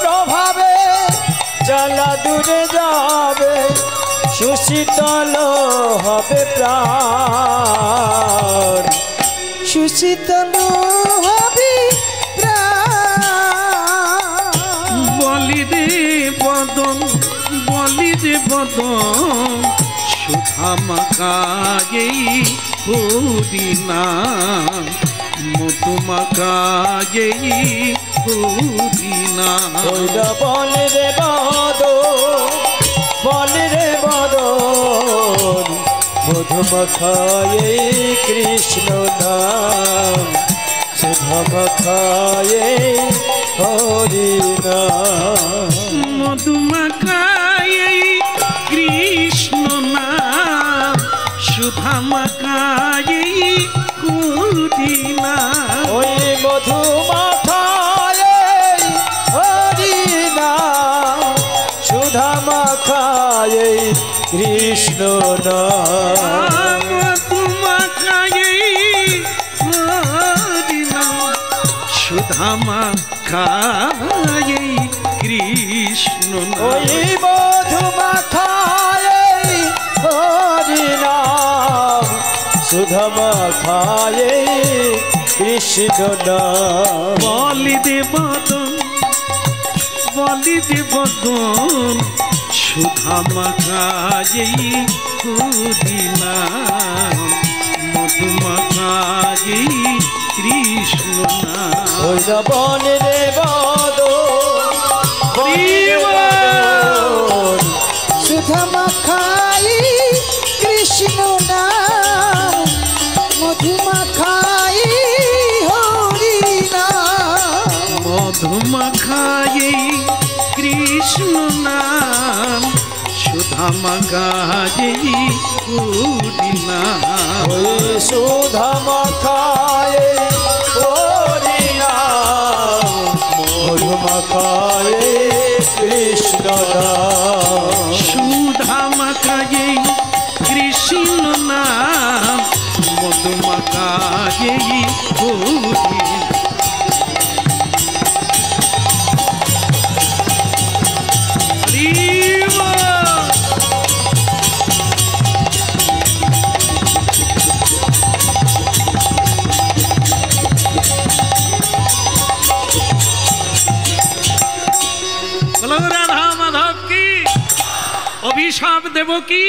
প্রভাবে জ্বালা দূরে যাবে, সুশীতল হবে প্রাণ, সুশীতল হবে প্রাণ। বলি রে বদন, বলি রে বদন, সুধা মাখা এই হরিনাম, মধুমাখা এই হরিনাম। বলে রে বদন, বলে রে বদন, মধুমাখা এই কৃষ্ণ নাম, সুধা মাখা এই হরিনাম। মধুমাখা এই কৃষ্ণ নাম, সুধা মাখা এই হরিনাম। ওই মধুমাখা এই হরিনাম, সুধা মাখা এই কৃষ্ণ নাম। মধুমাখা এই হরিনাম, সুধা মাখা এই কৃষ্ণ ওই নাম। মধুমাখা এই হরিনাম, সুধা মাখা এই কৃষ্ণ নাম। বলি দে বদন, বলি দে বদন, সুধা মাখা এই হরিনাম, মধুমাখা এই কৃষ্ণ নাম। ওই বলে রে বদন, বলে রে বদন, সুধা মাখাই কৃষ্ণ নাম, মধু মাখাই হরিনাম। মধুমাখা এই কৃষ্ণ নাম, সুধা মাখা এই হরি নাম। ওই সুধা মাখায় হরি নাম, মধু মাখায় কৃষ্ণ নাম। সুধা মাখায়ে কৃষ্ণ নাম, মধু মাখায়ে হরি। রাধা মাধব কি অভিশাপ দেব কি?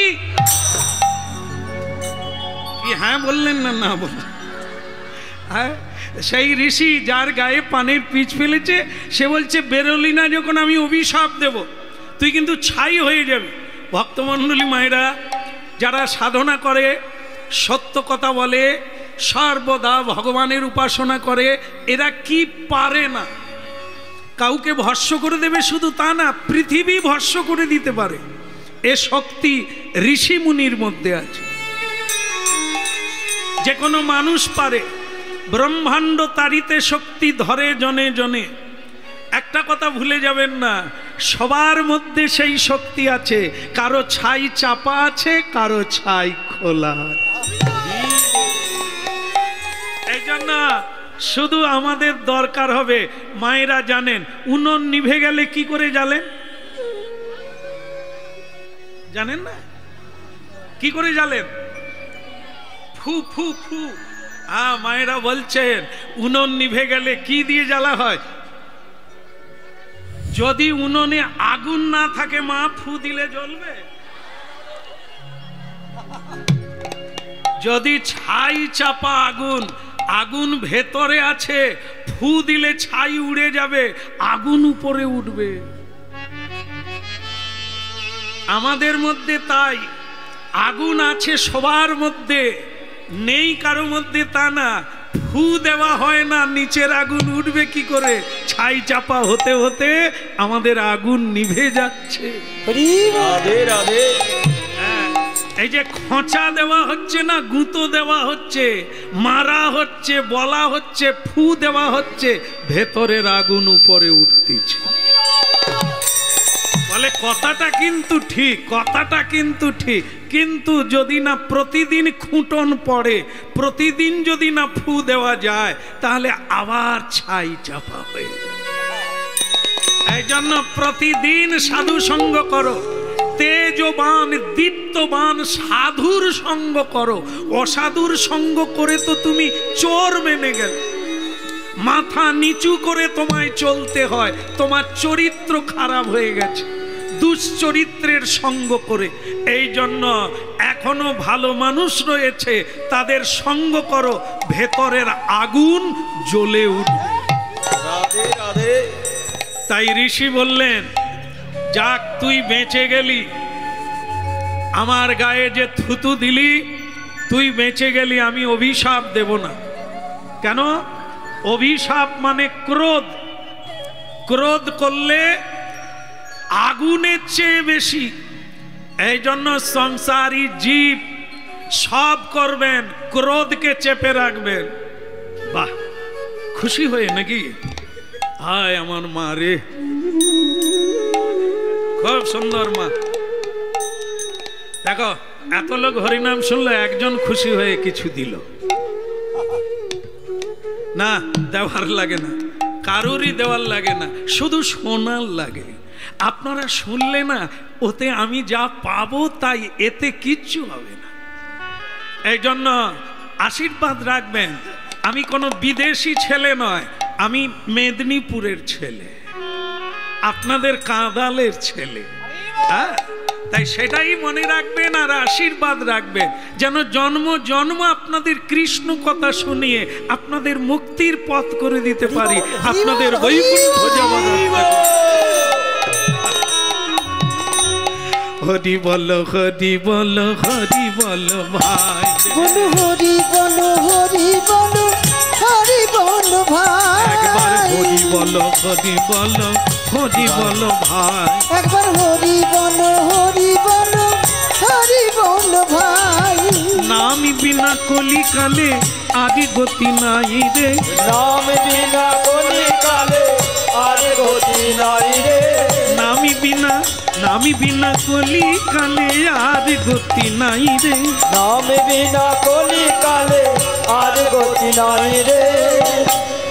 হ্যাঁ বললেন না? না বললেন। হ্যাঁ, সেই ঋষি যার গায়ে পানের পিচ ফেলেছে সে বলছে বেরোলি না যখন আমি অভিশাপ দেব, তুই কিন্তু ছাই হয়ে যাবি। ভক্তমণ্ডলী মায়েরা যারা সাধনা করে, সত্য কথা বলে, সর্বদা ভগবানের উপাসনা করে, এরা কি পারে না? কাউকে ভস্য করে দেবে শুধু তা না, পৃথিবী ভস্য করে দিতে পারে। এ শক্তি ঋষি মুনির মধ্যে আছে। যে কোনো মানুষ পারে। ব্রহ্মাণ্ড তারিতে শক্তি ধরে জনে জনে। একটা কথা ভুলে যাবেন না, সবার মধ্যে সেই শক্তি আছে। কারো ছাই চাপা আছে, কারো ছাই খোলা আছে। এই জন্য শুধু আমাদের দরকার হবে, মায়েরা জানেন উনুন নিভে গেলে কি করে জ্বালেন? জানেন না? কি করে জ্বালেন? ফু ফু ফু। হ্যাঁ, মায়েরা বলছেন উনুন নিভে গেলে কি দিয়ে জ্বালা হয়? যদি উনুনে আগুন না থাকে মা, ফু দিলে জ্বলবে? যদি ছাই চাপা আগুন, আগুন ভেতরে আছে, ফু দিলে ছাই উড়ে যাবে, আগুন উপরে উঠবে। আমাদের মধ্যে তাই আগুন আছে সবার মধ্যে, নেই কারো মধ্যে তা না। ফু দেওয়া হয় না, নিচের আগুন উঠবে কি করে? ছাই চাপা হতে হতে আমাদের আগুন নিভে যাচ্ছে। রাধে রাধে। এই যে খোঁচা দেওয়া হচ্ছে না, গুঁতো দেওয়া হচ্ছে, মারা হচ্ছে, বলা হচ্ছে, ফু দেওয়া হচ্ছে, ভেতরের আগুন উপরে উঠতেছে। বলে কথাটা কিন্তু ঠিক, কথাটা কিন্তু ঠিক, কিন্তু যদি না প্রতিদিন খুঁটন পড়ে, প্রতিদিন যদি না ফু দেওয়া যায়, তাহলে আবার ছাই চাপা হয়ে যায়। এই জন্য প্রতিদিন সাধু সঙ্গ করো, তেজবান দীপ্তবান সাধুর সঙ্গ করো। অসাধুর সঙ্গ করে তো তুমি চোর মেনে গেলে। মাথা নিচু করে তোমায় চলতে হয়, তোমার চরিত্র খারাপ হয়ে গেছে দুশ্চরিত্রের সঙ্গ করে। এই জন্য এখনো ভালো মানুষ রয়েছে, তাদের সঙ্গ করো, ভেতরের আগুন জ্বলে উঠবে। রাধে রাধে। তাই ঋষি বললেন, যাক তুই বেঁচে গেলি, আমার গায়ে যে থুতু দিলি তুই বেঁচে গেলি, আমি অভিশাপ দেব না। কেন? অভিশাপ মানে ক্রোধ। ক্রোধ করলে আগুনের চেয়ে বেশি। এই জন্য সংসারী জীব সব করবেন, ক্রোধকে চেপে রাখবেন। বাহ, খুশি হয়ে নাকি? হায় আমার মা রে, খুব সুন্দর মা। দেখো, এত লোক হরিনাম শুনলো, একজন খুশি হয়ে কিছু দিল না? দেওয়ার লাগে না, কারোরই দেওয়ার লাগে না, শুধু শোনার লাগে। আপনারা শুনলে না, ওতে আমি যা পাবো তাই, এতে কিচ্ছু হবে না। এই জন্য আশীর্বাদ রাখবেন। আমি কোনো বিদেশি ছেলে নয়, আমি মেদিনীপুরের ছেলে, আপনাদের কাঁদালের ছেলে। হ্যাঁ, তাই সেটাই মনে রাখবেন আর আশীর্বাদ রাখবেন, যেন জন্ম জন্ম আপনাদের কৃষ্ণ কথা শুনিয়ে আপনাদের মুক্তির পথ করে দিতে পারি, আপনাদের বৈকুণ্ঠ যাওয়ার। হরি বল, হরি বল, হরি বল ভাই, বলো হরি বলো, হরি বলো, হরি বলো ভাই। একবার হরি বল, হরি বল, হরি বল ভাই, একবার হরি বলো, হরি বলো, হরি বলো ভাই। বিনা কলিকালে আদি গতি নাই রে, নাম বিনা কলিকালে আর গতি নাই রে, নামি বিনা কলিকালে আর গতি নাই রে, নাম বিনা কলিকালে আর গতি নাই রে।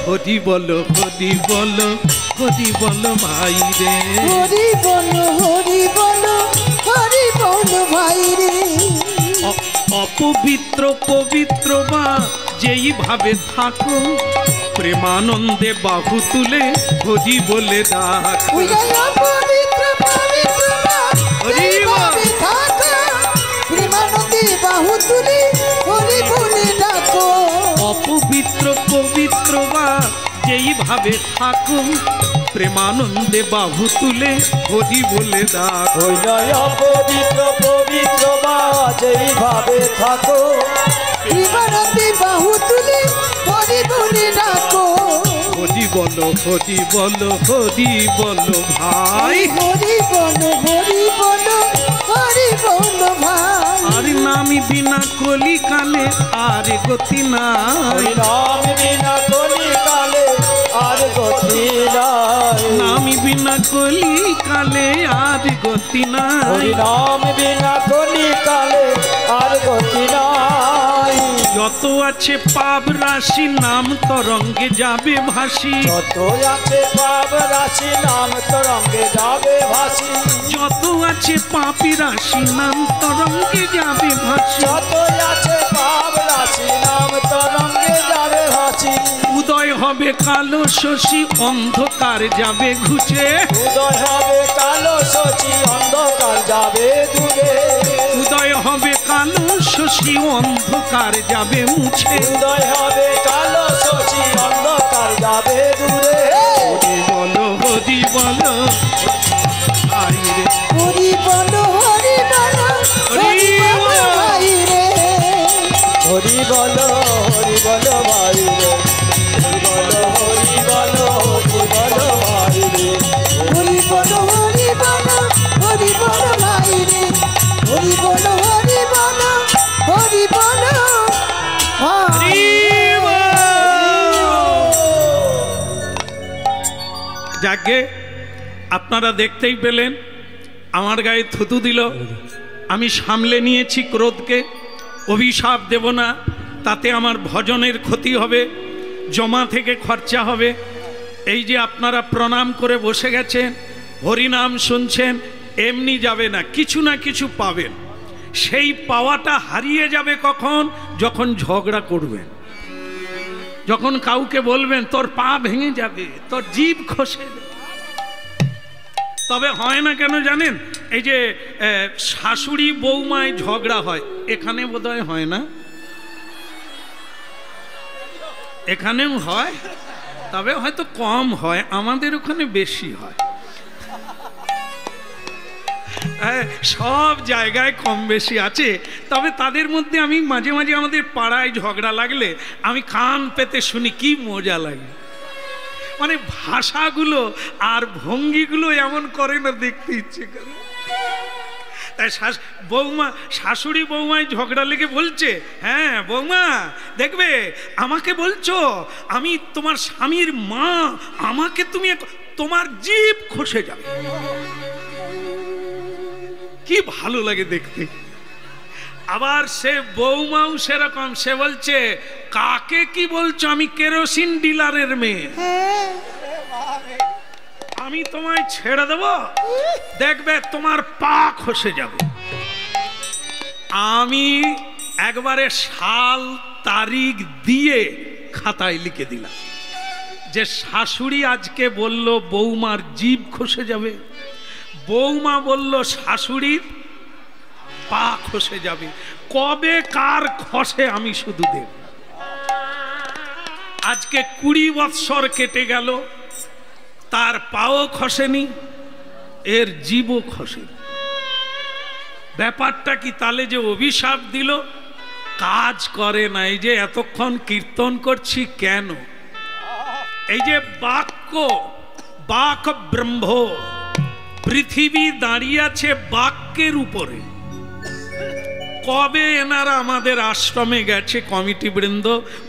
হরি বলো হরি বলো হরি বলো ভাই রে, হরি বলো হরি বলো হরি বলো ভাই রে। অপবিত্র পবিত্র বা যেই ভাবে থাকো, প্রেমানন্দে বাহু তুলে হরি বলে ডাকো। পবিত্র পবিত্র হরি বল। প্রেমানন্দে বাহু তুলে হরি বলে ডাকো। অপবিত্র পবিত্র বা যেই ভাবে থাকো, প্রেমানন্দে বাহু তুলে হরি বলে ডাকো। ওই নয় অপবিত্র পবিত্র বা যেইভাবে থাকো, প্রেমানন্দে বাহু তুলে হরি বলে ডাকো। হরি বলো হরি বলো হরি বলো ভাই, হরি বলো হরি বলো হরি বলো ভাই। আর নামি বিনা কলিকালে আর গতি নাই, ওই নাম বিনা কলিকালে আর গতি নাই, নামি বিনা কলিকালে আর গতি নাই, ওই নাম বিনা কলিকালে আর গতি নাই। যত আছে পাপ রাশি নাম তরঙ্গে যাবে ভাসি, যত আছে পাপ রাশি নাম তরঙ্গে যাবে ভাসি, যত আছে পাপি রাশি নাম তরঙ্গে যাবে ভাসি, যত আছে পাপ রাশি নাম তরঙ্গে যাবে ভাসি। উদয় হবে কালো শশী অন্ধকার যাবে ঘুচে, উদয় হবে কালো শশী অন্ধকার যাবে দূরে, উদয় হবে কালো শশী অন্ধকার যাবে মুছে, উদয় হবে কালো শশী অন্ধকার যাবে দূরে। হরি বলো হরি বলো ভাই রে, হরি বলো হরি বলো হরি বলো ভাই রে। হরি বলো হরি বলো ভাই রে, হরি বলো হরি বলো হরি বলো ভাই রে, হরি বলো হরি বলো হরি বলো ভাই রে। হরি বলো হরি বলো হরি বলো ভাই। যাকে আপনারা দেখতেই পেলেন আমার গায়ে থুতু দিল, আমি সামলে নিয়েছি ক্রোধকে, অভিশাপ দেব না, তাতে আমার ভজনের ক্ষতি হবে, জমা থেকে খরচা হবে। এই যে আপনারা প্রণাম করে বসে গেছেন, হরিনাম শুনছেন, এমনি যাবে না, কিছু না কিছু পাবেন। সেই পাওয়াটা হারিয়ে যাবে কখন? যখন ঝগড়া করবেন, যখন কাউকে বলবেন তোর পা ভেঙে যাবে, তোর জিভ খসে যাবে। তবে হয় না কেন জানেন? এই যে শাশুড়ি বৌমায় ঝগড়া হয়, এখানে বোধহয় হয় না, এখানেও হয়, তবে হয়তো কম হয়, আমাদের ওখানে বেশি হয়। সব জায়গায় কম বেশি আছে, তবে তাদের মধ্যে আমি মাঝে মাঝে আমাদের পাড়ায় ঝগড়া লাগলে আমি কান পেতে শুনি, কি মজা লাগে। মানে ভাষাগুলো আর ভঙ্গিগুলো এমন করে না, দেখতে ইচ্ছে করে। তাই বৌমা, শাশুড়ি বৌমায় ঝগড়া লেগে বলছে, হ্যাঁ বৌমা দেখবে আমাকে বলছো আমি তোমার স্বামীর মা, আমাকে তুমি, তোমার জিভ খসে যাবে। কি ভালো লাগে দেখতে। আবার সে বৌমাও সেরকম, সে বলছে কাকে কি বলছো, আমি কেরোসিন ডিলারের মেয়ে, আমি তোমায় ছেড়ে দেব, দেখবে তোমার পা খসে যাবে। আমি একবারে সাল তারিখ দিয়ে খাতায় লিখে দিলাম যে শাশুড়ি আজকে বলল বৌমার জিভ খসে যাবে, বৌমা বলল শাশুড়ির পা খসে যাবে। কবে কার খসে আমি শুধু দেব। আজকে 20 বৎসর কেটে গেল, তার পাও খসেনি, এর জীবও খসেনি। ব্যাপারটা কি? তাহলে যে অভিশাপ দিল কাজ করে না। এই যে এতক্ষণ কীর্তন করছি কেন? এই যে বাক্য, বাক ব্রহ্ম, পৃথিবী দাঁড়িয়ে আছে বাক্যের উপরে। কবে এনারা আমাদের আশ্রমে গেছে, কমিটি বৃন্দ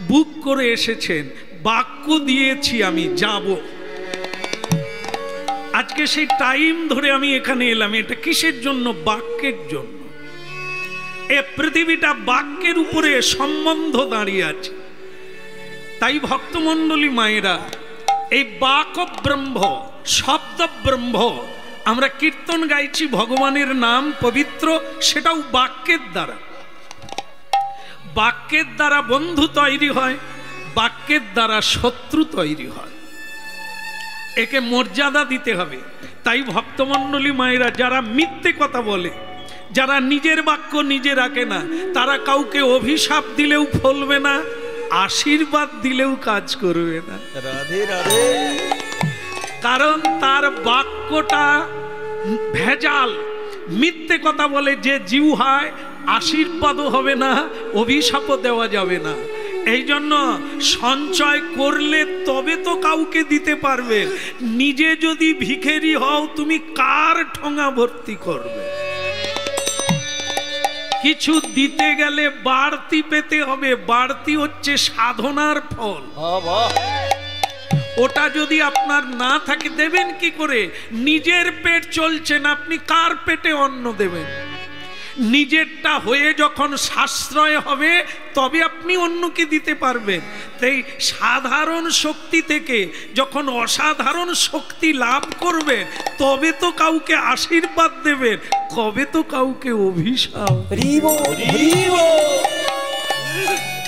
বুক করে এসেছেন, বাক্য দিয়েছি আমি যাব। আজকে সেই টাইম ধরে আমি এখানে এলাম। এটা কিসের জন্য? বাক্যের জন্য। এ পৃথিবীটা বাক্যের উপরে সম্বন্ধ দাঁড়িয়ে আছে। তাই ভক্তমণ্ডলী মায়েরা, এই বাক ব্রহ্ম, শব্দ ব্রহ্ম, আমরা কীর্তন গাইছি, ভগবানের নাম পবিত্র, সেটাও বাক্যের দ্বারা। বাক্যের দ্বারা বন্ধু তৈরি হয়, বাক্যের দ্বারা শত্রু তৈরি হয়। একে মর্যাদা দিতে হবে। তাই ভক্তমণ্ডলী মায়েরা, যারা মিথ্যে কথা বলে, যারা নিজের বাক্য নিজে রাখে না, তারা কাউকে অভিশাপ দিলেও ফলবে না, আশীর্বাদ দিলেও কাজ করবে না। রাধে রাধে। কারণ তার বাক্যটা ভেজাল। মিথ্যে কথা বলে যে জিহ্বায়, আশীর্বাদও হবে না, অভিশাপও দেওয়া যাবে না। এই জন্য সঞ্চয় করলে তবে তো কাউকে দিতে পারবে। নিজে যদি ভিখারি হও, তুমি কার ঠোঙা ভর্তি করবে? কিছু দিতে গেলে বাড়তি পেতে হবে। বাড়তি হচ্ছে সাধনার ফল। ওটা যদি আপনার না থাকে, দেবেন কি করে? নিজের পেট চলছেন, আপনি কার পেটে অন্ন দেবেন? নিজেরটা হয়ে যখন সাশ্রয় হবে, তবে আপনি অন্যকে দিতে পারবেন। তাই সাধারণ শক্তি থেকে যখন অসাধারণ শক্তি লাভ করবেন, তবে তো কাউকে আশীর্বাদ দেবেন, কবে তো কাউকে অভিশাপ।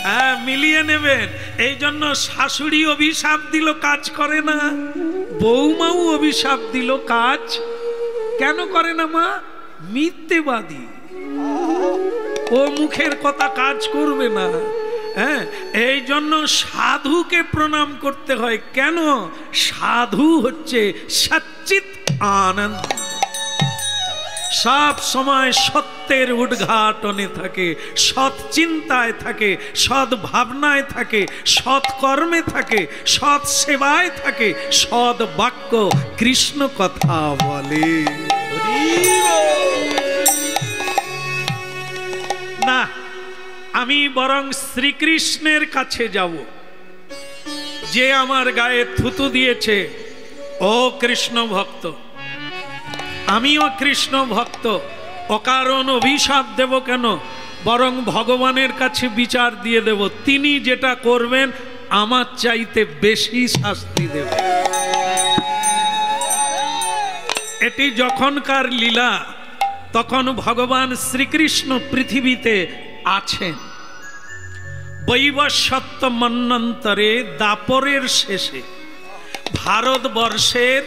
হ্যাঁ, মিলিয়ে নেবেন। এই জন্য শাশুড়ি অভিশাপ দিল, কাজ করে না। বৌমাও অভিশাপ দিল, কাজ কেন করে না? মা মিথ্যেবাদী, ও মুখের কথা কাজ করবে না। হ্যাঁ, এই জন্য সাধুকে প্রণাম করতে হয়। কেন? সাধু হচ্ছে সচ্চিত আনন্দ, সব সময় সত্যের উদ্ঘাটনে থাকে, সৎ চিন্তায় থাকে, সৎ ভাবনায় থাকে, সৎ কর্মে থাকে, সৎ সেবায় থাকে, সৎ বাক্য কৃষ্ণ কথা বলে। না, আমি বরং শ্রীকৃষ্ণের কাছে যাব। যে আমার গায়ে থুতু দিয়েছে, ও কৃষ্ণ ভক্ত, আমিও কৃষ্ণ ভক্ত, অকারণ অভিশাপ দেব কেন? বরং ভগবানের কাছে বিচার দিয়ে দেব। তিনি যেটা করবেন, আমার চাইতে বেশি শাস্তি দেবেন। এটি যখনকার লীলা, তখন ভগবান শ্রীকৃষ্ণ পৃথিবীতে আছেন। বৈবস্বত্ব মন্বন্তরে, দাপরের শেষে, ভারতবর্ষের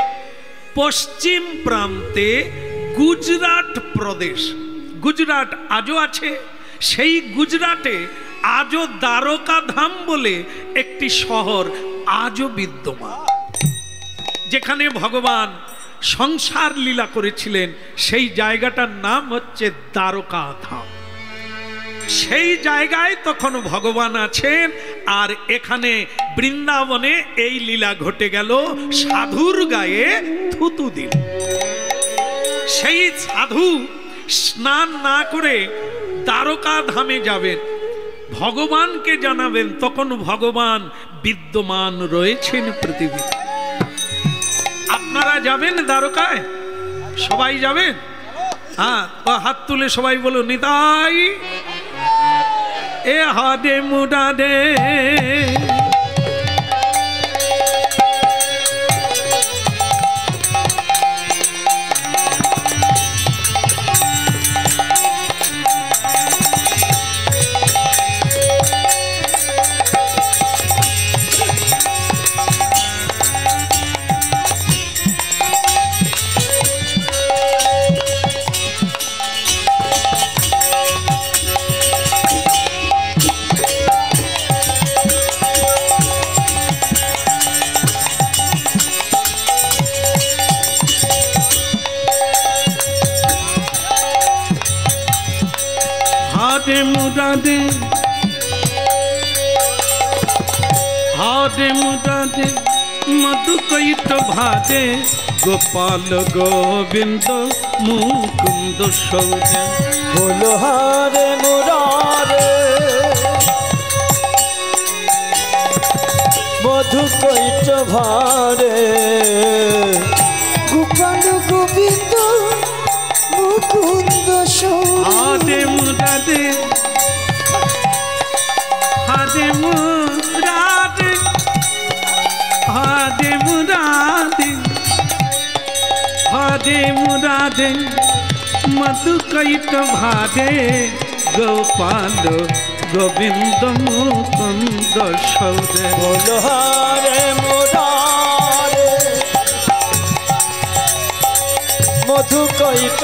পশ্চিম প্রান্তে গুজরাট প্রদেশ, গুজরাট আজও আছে। সেই গুজরাটে আজও দ্বারকা ধাম বলে একটি শহর আজও বিদ্যমান, যেখানে ভগবান সংসার লীলা করেছিলেন। সেই জায়গাটার নাম হচ্ছে দ্বারকা ধাম। সেই জায়গায় তখন ভগবান আছেন। আর এখানে বৃন্দাবনে এই লীলা ঘটে গেল। সাধুর গায়ে থুতু দিল। সেই সাধু স্নান না করে দ্বারকা ধামে যাবেন, ভগবানকে জানাবেন। তখন ভগবান বিদ্যমান রয়েছেন পৃথিবীতে। আপনারা যাবেন দ্বারকায়? সবাই যাবেন? হ্যাঁ, হাত তুলে সবাই বলো নিতাই। এ হাদে মুরাদে, হাদে মুরাদে, হাদে মুরাদে, মধু কৈট ভাদে, গোপাল গোবিন্দ মুকুন্দ সৌজেন বলো হরে মুরারে মধু কৈট ভারে গোপাল গোবিন্দ মুকুন্দ সৌরে হাদে মুরাদে হাদে মুরাদে হাদে মুরাদে হাদে মুরাদে মধু কৈট ভাদে গোপাল গোবিন্দ মুকুন্দ সৌরে বলো হরে মুরারে মধু কৈট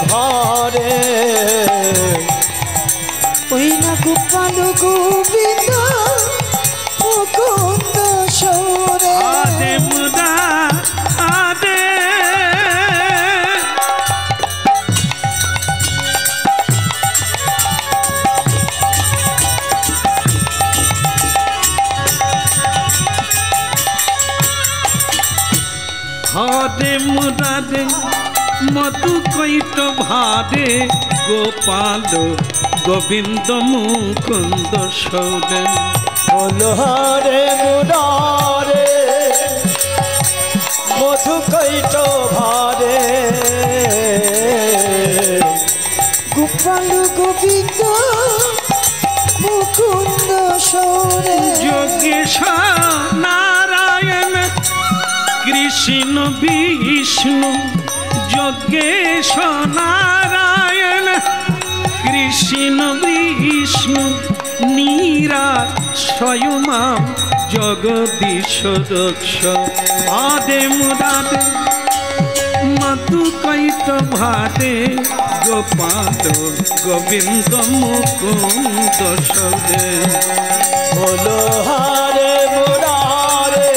ভারে ওই না গোপাল গোবিন্দ মুকুন্দ সৌরে হাদে মুরাদে হাদে মুরাদে মধু কৈট ভাদে গোপাল গোবিন্দ মুকুন্দ সৌরে বলো হরে মুরারে মধু কৈট ভারে গোপাল গোবিন্দ মুকুন্দ সৌরে যোগেশ নারায়ণ কৃষ্ণ বিষ্ণু যোগেশ নারায়ণ কৃষ্ণ বিষ্ণু নীরা স্বয়ং জগদীশ রক্ষ আদে মুরাদে মধু কৈট ভাদে গোপাল গোবিন্দ মুকুন্দ সৌরে বলো হরে মুরারে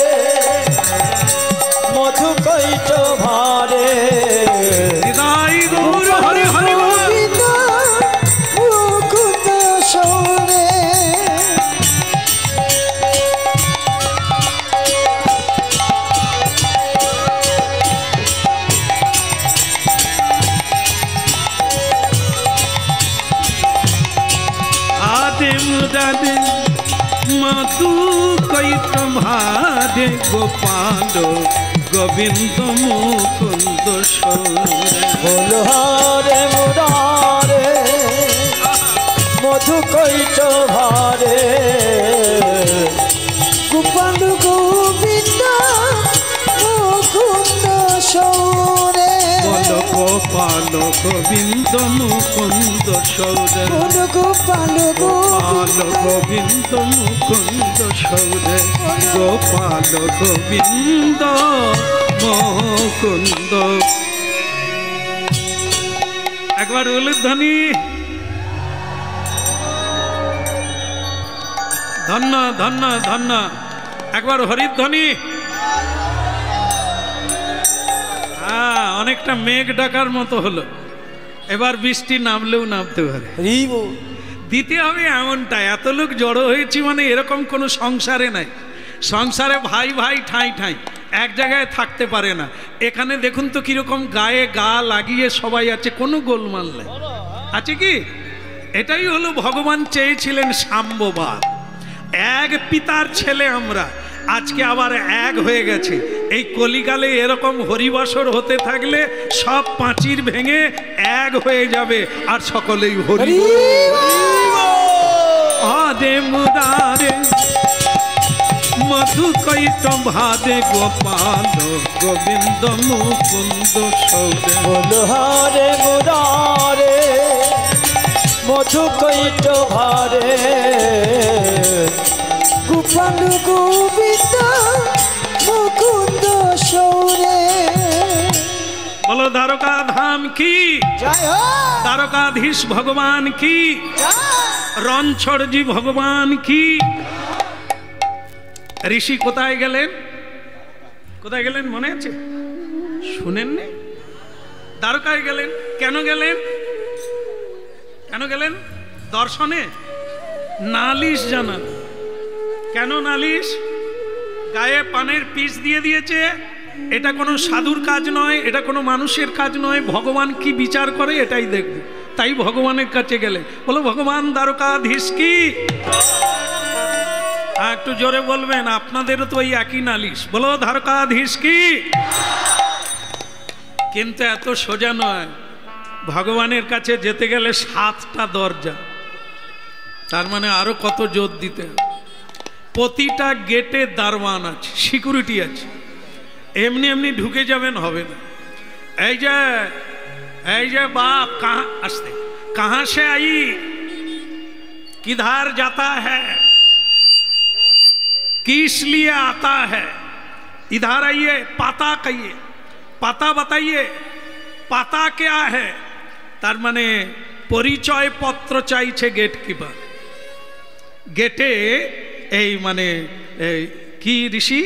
মধু কৈট ভারে হৃদয় গৌর হরে হরে গোবিন্দ মুকুন্দ সৌরে আদে মুরাদে মধু কৈট ভাদে গোপাল গোবিন্দ মুকুন্দ সৌরে বলো হরে মুরারে মধু কৈট ভারে গোপাল গোবিন্দ মুকুন্দ সৌরে বল গোপাল গোবিন্দ মুকুন্দ সৌরে বল গোপাল গোপাল গোবিন্দ মুকুন্দ সৌরে গোপাল গোবিন্দ মুকুন্দ একবার উলুধ্বনি ধন্য ধন্য ধন্য একবার হরিধ্বনি হ্যাঁ অনেকটা মেঘ ডাকার মতো হলো এবার বৃষ্টি নামলেও নামতে পারে হরিব দিতে হবে এমনটা এত লোক জড়ো হয়েছি মানে এরকম কোনো সংসারে নাই সংসারে ভাই ভাই ঠাঁই ঠাঁই এক জায়গায় থাকতে পারে না এখানে দেখুন তো কিরকম গায়ে গা লাগিয়ে সবাই আছে কোনো গোলমাল নেই আছে কি এটাই হলো ভগবান চেয়েছিলেন সাম্যবাদ এক পিতার ছেলে আমরা আজকে আবার এক হয়ে গেছে এই কলিকালে এরকম হরিবাসর হতে থাকলে সব পাঁচির ভেঙে এক হয়ে যাবে আর সকলেই হরি আদে মুরারে মধু কৈট ভাদে গোপাল গোবিন্দ মুকুন্দ সৌরে বলো হরে মুরারে মধু কৈট ভারে গোপাল গোবিন্দ মুকুন্দ সৌরে বলো দ্বারকা ধাম কি জয় হো দ্বারকাধীশ ভগবান কি জয় রণছড়জি ভগবান কি ঋষি কোথায় গেলেন কোথায় গেলেন মনে আছে শুনেননি দ্বারকায় গেলেন কেন গেলেন কেন গেলেন দর্শনে নালিশ জানান কেন নালিশ গায়ে পানের পিস দিয়ে দিয়েছে এটা কোনো সাধুর কাজ নয়, এটা কোনো মানুষের কাজ নয়, ভগবান কি বিচার করে এটাই দেখবে। তাই ভগবানের কাছে গেলে বলো ভগবান দ্বারকাধীশ কি। একটু জোরে বলবেন, আপনাদেরও তো ওই একই নালিশ, বলো দ্বারকাধীশ কি। কিন্তু এত সোজা নয়, ভগবানের কাছে যেতে গেলে 7টা দরজা, তার মানে আরো কত জোর দিতে হবে। প্রতিটা গেটে দারওয়ান আছে, সিকিউরিটি আছে, এমনি এমনি ঢুকে যাবেন হবে না। এই যে বাপ আসতে कहां से आई, किधर जाता है, किस लिए आता है, इधर आइए, पता कहिए, पता बताइए, पता क्या है। तार माने परिचय पत्र चाइछे गेट कीपर। गेटे এই মানে কি ঋষি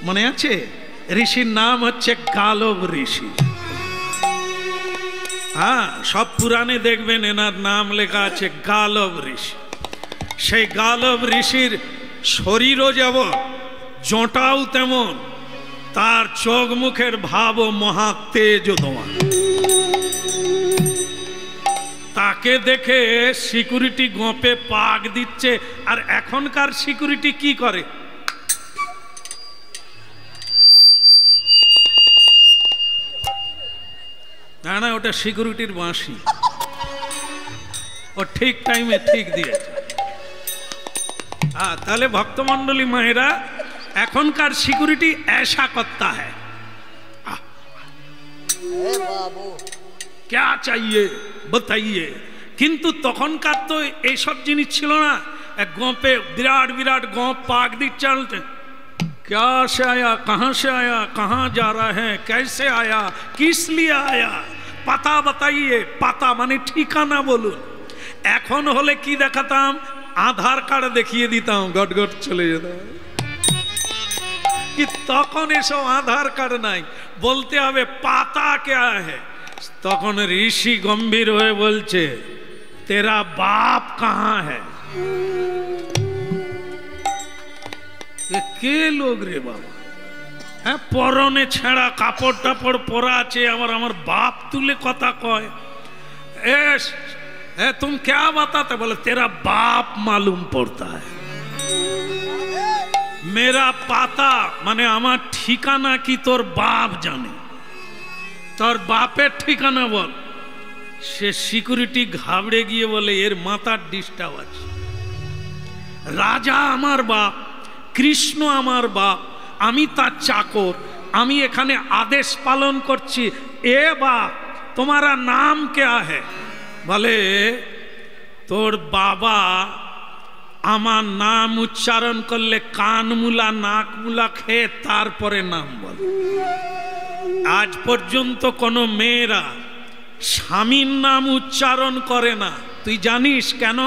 মনে আছে? ঋষির নাম হচ্ছে গালব ঋষি। হ্যাঁ, সব পুরাণে দেখবেন এনার নাম লেখা আছে গালব ঋষি। সেই গালব ঋষির শরীরও যেমন, জটাও তেমন, তার চোখ মুখের ভাবও মহা তেজোধমান। তাকে দেখে সিকিউরিটি গোপে পাক দিচ্ছে। আর এখনকার সিকিউরিটি কি করে? না না, ওটা সিকিউরিটির বাঁশি, ও ঠিক টাইমে ঠিক দিয়েছে। তাহলে ভক্তমন্ডলী মায়েরা, এখনকার সিকিউরিটি ऐसा करता है, क्या चाहिए बताइए। কিন্তু তখনকার তো এইসব জিনিস ছিল না। এক গোপে বিরাট বিরাট গোপ পাক দিচ্ছে, চলতে क्या से आया, कहाँ से आया, कहाँ जा रहा है, कैसे आया, किस लिए आया, पता बताइए। पता माने ठिकाना बोलून। এখন হলে কি দেখাতাম? আধার কার্ড দেখিয়ে দিতাম, গটগট চলে যেতাম। কি তখন এসব আধার কার্ড নাই, বলতে হবে পাতা क्या है। তখন ঋষি গম্ভীর হয়ে বলছে, তেরা বাপ কাহা হ্যায়। কে লোক রে বাবা? হ্যাঁ, পরনে ছেঁড়া কাপড় টাপড় পরা আছে, আবার আমার বাপ তুলে কথা কয়। तुम क्या बताते? बोले तेरा बाप मालूम पड़ता है। मेरा पाता माने আমার ঠিকানা কি তোর বাপ জানে। তোর বাপের ঠিকানা বল। সে সিকিউরিটি ঘাবড়ে গিয়ে বলে, এর মাথার ডিস্টার্ব আছে। রাজা আমার বাপ, কৃষ্ণ আমার বাপ, আমি তার চাকর, আমি এখানে আদেশ পালন করছি। এ বাপ, তোমারা নাম क्या है? বলে তোর বাবা আমার নাম উচ্চারণ করলে কান মুলা নাক মুলা খেয়ে তারপরে নাম বল। আজ পর্যন্ত কোনো মেয়েরা স্বামীর নাম উচ্চারণ করে না। তুই জানিস কেন?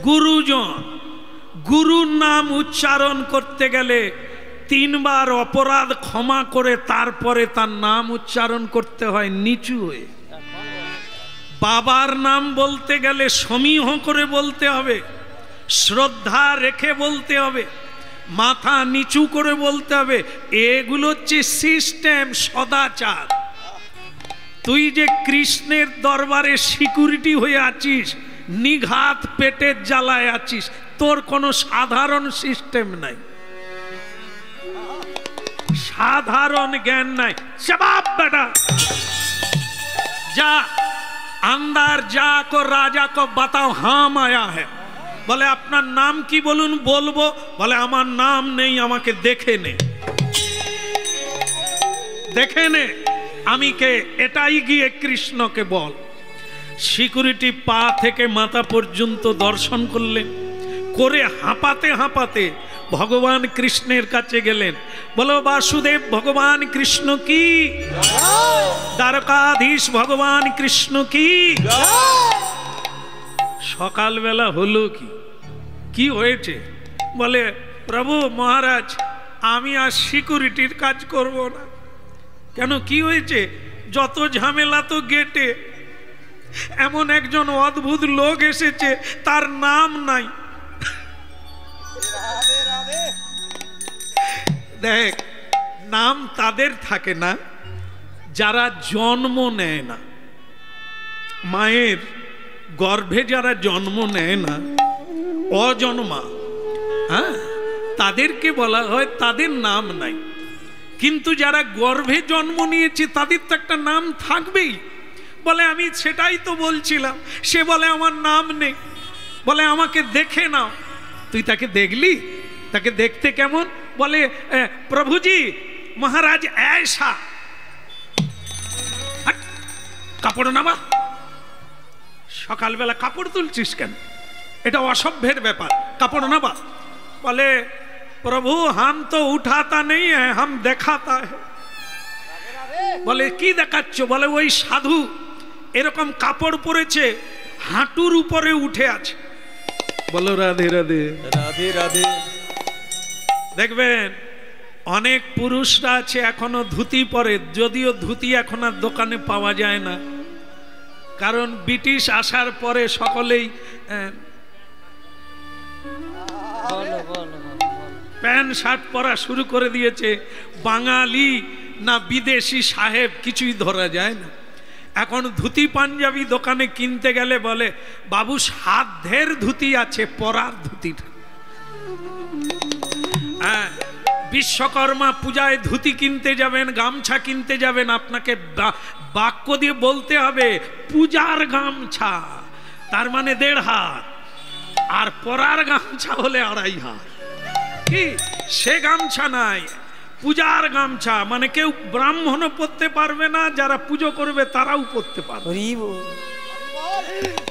গুরুজন, গুরুর নাম উচ্চারণ করতে গেলে 3 বার অপরাধ ক্ষমা করে তারপরে তার নাম উচ্চারণ করতে হয় নিচু হয়ে। বাবার নাম বলতে গেলে সমীহ করে বলতে হবে, শ্রদ্ধা রেখে বলতে হবে, মাথা নিচু করে বলতে হবে। এগুলো হচ্ছে সিস্টেম, সদাচার। তুই যে কৃষ্ণের দরবারে সিকিউরিটি হয়ে আছিস, নিঘাত পেটের জ্বালায় আছিস, তোর কোনো সাধারণ সিস্টেম নাই, সাধারণ জ্ঞান নাই। জবাব বেটা, যা अंदर जाकर राजा को बताओ हम आया है। बोले আপনার নাম কি বলুন? বলবো। বলে আমার নাম নেই, আমাকে দেখে নে, দেখে নে আমি কে, এটাই গিয়ে কৃষ্ণকে বল। সিকিউরিটি পা থেকে মাথা পর্যন্ত দর্শন করলেন, করে হাঁপাতে হাঁপাতে ভগবান কৃষ্ণের কাছে গেলেন। বলো বাসুদেব ভগবান কৃষ্ণ কি, দ্বারকাধীশ ভগবান কৃষ্ণ কি। সকালবেলা হলো কি, কি হয়েছে? বলে প্রভু মহারাজ, আমি আর সিকিউরিটির কাজ করব না। কেন, কি হয়েছে? যত ঝামেলা তো গেটে। এমন একজন অদ্ভুত লোক এসেছে, তার নাম নাই। দেখ, নাম তাদের থাকে না যারা জন্ম নেয় না, মায়ের গর্ভে যারা জন্ম নেয় না, অজন্মা, হ্যাঁ, তাদেরকে বলা হয় তাদের নাম নাই। কিন্তু যারা গর্ভে জন্ম নিয়েছে তাদের তো একটা নাম থাকবেই। বলে আমি সেটাই তো বলছিলাম, সে বলে আমার নাম নেই, বলে আমাকে দেখে নাও। তুই তাকে দেখলি? তাকে দেখতে কেমন? বলে প্রভুজি মহারাজ ऐसा। কাপড় নামা, সকালবেলা কাপড় তুলছিস কেন? এটা অসভ্যের ব্যাপার, কাপড় নামা। বলে প্রভু हम तो उठाता नहीं है, हम देखाता है। বলে কি দেখাচ্ছ? বলে ওই সাধু এরকম কাপড় পরেছে, হাঁটুর উপরে উঠে আছে। বলো রাধে রাধে রাধে রাধে। দেখবেন অনেক পুরুষরা আছে এখনো ধুতি পরে, যদিও ধুতি এখন আর দোকানে পাওয়া যায় না, কারণ ব্রিটিশ আসার পরে সকলেই প্যান্ট শার্ট পরা শুরু করে দিয়েছে। বাঙালি না বিদেশি সাহেব কিছুই ধরা যায় না। এখন ধুতি পাঞ্জাবি দোকানে কিনতে গেলে বলে বাবু সাধ্যের ধুতি আছে, পরার ধুতিটা। হ্যাঁ, বিশ্বকর্মা পূজায় ধুতি কিনতে যাবেন, গামছা কিনতে যাবেন, আপনাকে বাক্য দিয়ে বলতে হবে পূজার গামছা, তার মানে 1.5 হাত, আর পরার গামছা হলে 2.5 হাত। কি সে গামছা নাই, পূজার গামছা, মানে কেউ ব্রাহ্মণও পরতে পারবে না, যারা পুজো করবে তারাও পরতে পারবে।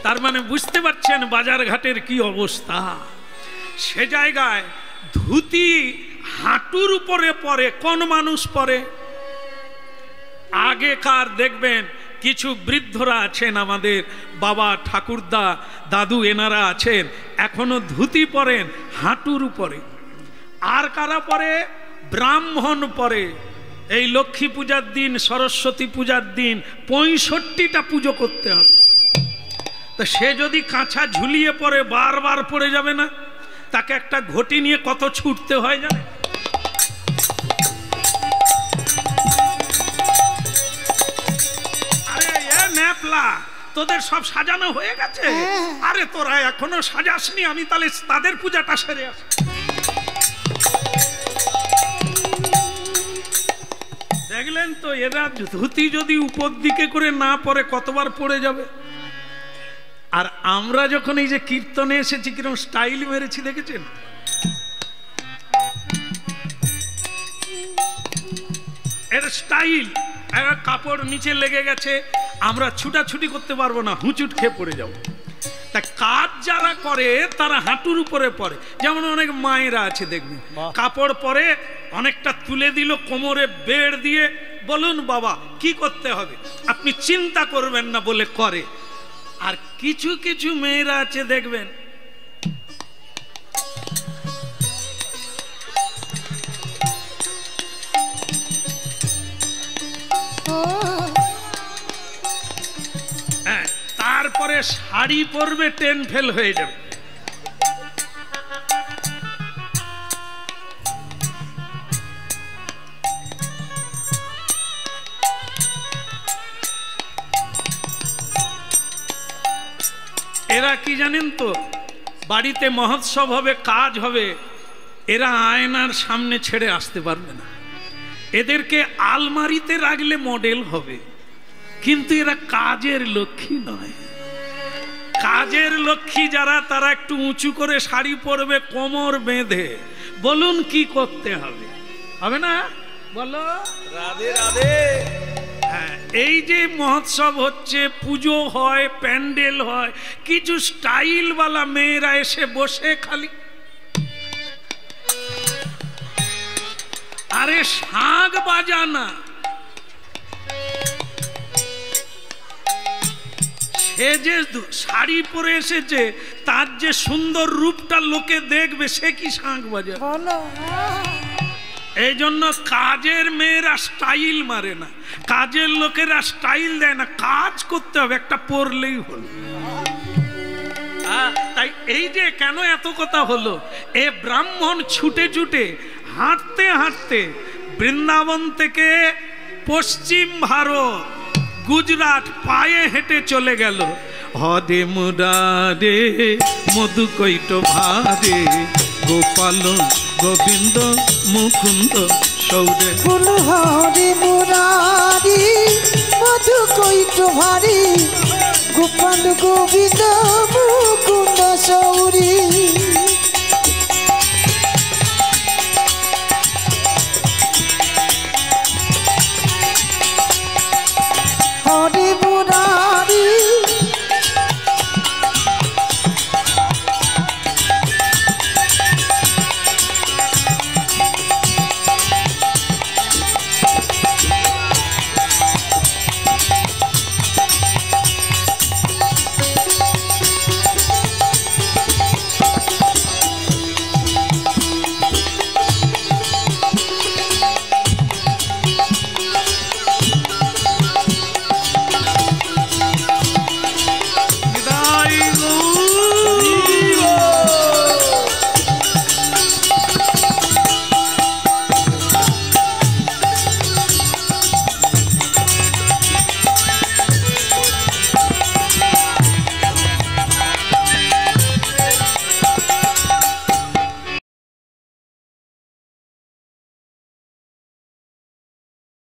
তার মানে বুঝতে পারছেন বাজার ঘাটের কি অবস্থা। সে জায়গায় ধুতি হাঁটুর উপরে পরে কোন মানুষ পরে? আগেকার দেখবেন কিছু বৃদ্ধরা আছেন, আমাদের বাবা ঠাকুরদা দাদু এনারা আছেন, এখনো ধুতি পরেন হাঁটুর উপরে। আর কারা পরে? ব্রাহ্মণ পরে। এই লক্ষ্মী পূজার দিন, সরস্বতী পূজার দিন 65টা পুজো করতে হবে। তা সে যদি কাঁচা ঝুলিয়ে পরে বারবার পড়ে যাবে না? তাকে একটা ঘটি নিয়ে কত ছুটতে হয় জানে? আরে এ ন্যাপলা, তোদের সব সাজানো হয়ে গেছে? আরে তোরা এখনো সাজাসনি, আমি তাহলে তাদের পূজাটা সেরে আসি। দেখলেন তো, এরা ধুতি যদি উপর দিকে করে না পরে কতবার পড়ে যাবে। আর আমরা যখন এই যে কীর্তনে এসেছি কিরকম স্টাইল মেরেছি দেখেছেন? এর স্টাইল, কাপড় নিচে লেগে গেছে, আমরা ছুটাছুটি করতে পারবো না, হুঁচুট খেয়ে পড়ে যাবো। তা কাজ যারা করে তারা হাঁটুর উপরে পরে। যেমন অনেক মায়েরা আছে দেখবেন কাপড় পরে অনেকটা তুলে দিল, কোমরে বেড় দিয়ে, বলুন বাবা কি করতে হবে, আপনি চিন্তা করবেন না বলে করে। আর কিছু কিছু মেয়েরা আছে দেখবেন তারপরে শাড়ি পরবে, টেন ফেল হয়ে যাবে। এরা কি জানেন তো, বাড়িতে মহোৎসব হবে, কাজ হবে, এরা আয়নার সামনে ছেড়ে আসতে পারবে না। এদেরকে আলমারিতে রাখলে মডেল হবে, কিন্তু এরা কাজের লক্ষ্মী নয়। কাজের লক্ষ্মী যারা, তারা একটু উঁচু করে শাড়ি পরবে, কোমর বেঁধে। বলুন কি করতে হবে? হবে না? বলো রাধে রাধে। হ্যাঁ, এই যে মহোৎসব হচ্ছে, পুজো হয়, প্যান্ডেল হয়, কিছু স্টাইলওয়ালা মেয়েরা এসে বসে খালি আরে শাঁখ বাজানা। সে যে শাড়ি পরে এসেছে, তার যে সুন্দর রূপটা লোকে দেখবে, সে কি শাঁখ বাজাবে? এই জন্য কাজের মেয়েরা স্টাইল মারে না, কাজের লোকেরা স্টাইল দেয় না। কাজ করতে হবে, একটা পরলেই হলো। তাই এই যে কেন এত কথা হলো, এ ব্রাহ্মণ ছুটে ছুটে হাঁটতে হাঁটতে বৃন্দাবন থেকে পশ্চিম ভারত গুজরাট পায়ে হেঁটে চলে গেল। হরে মুরারে মধু কৈট ভারে গোপাল গোবিন্দ মুকুন্দ সৌরে। বলো হরে মুরারি মধু কৈট ভারি গোপাল গোবিন্দ মুকুন্দ সৌরি।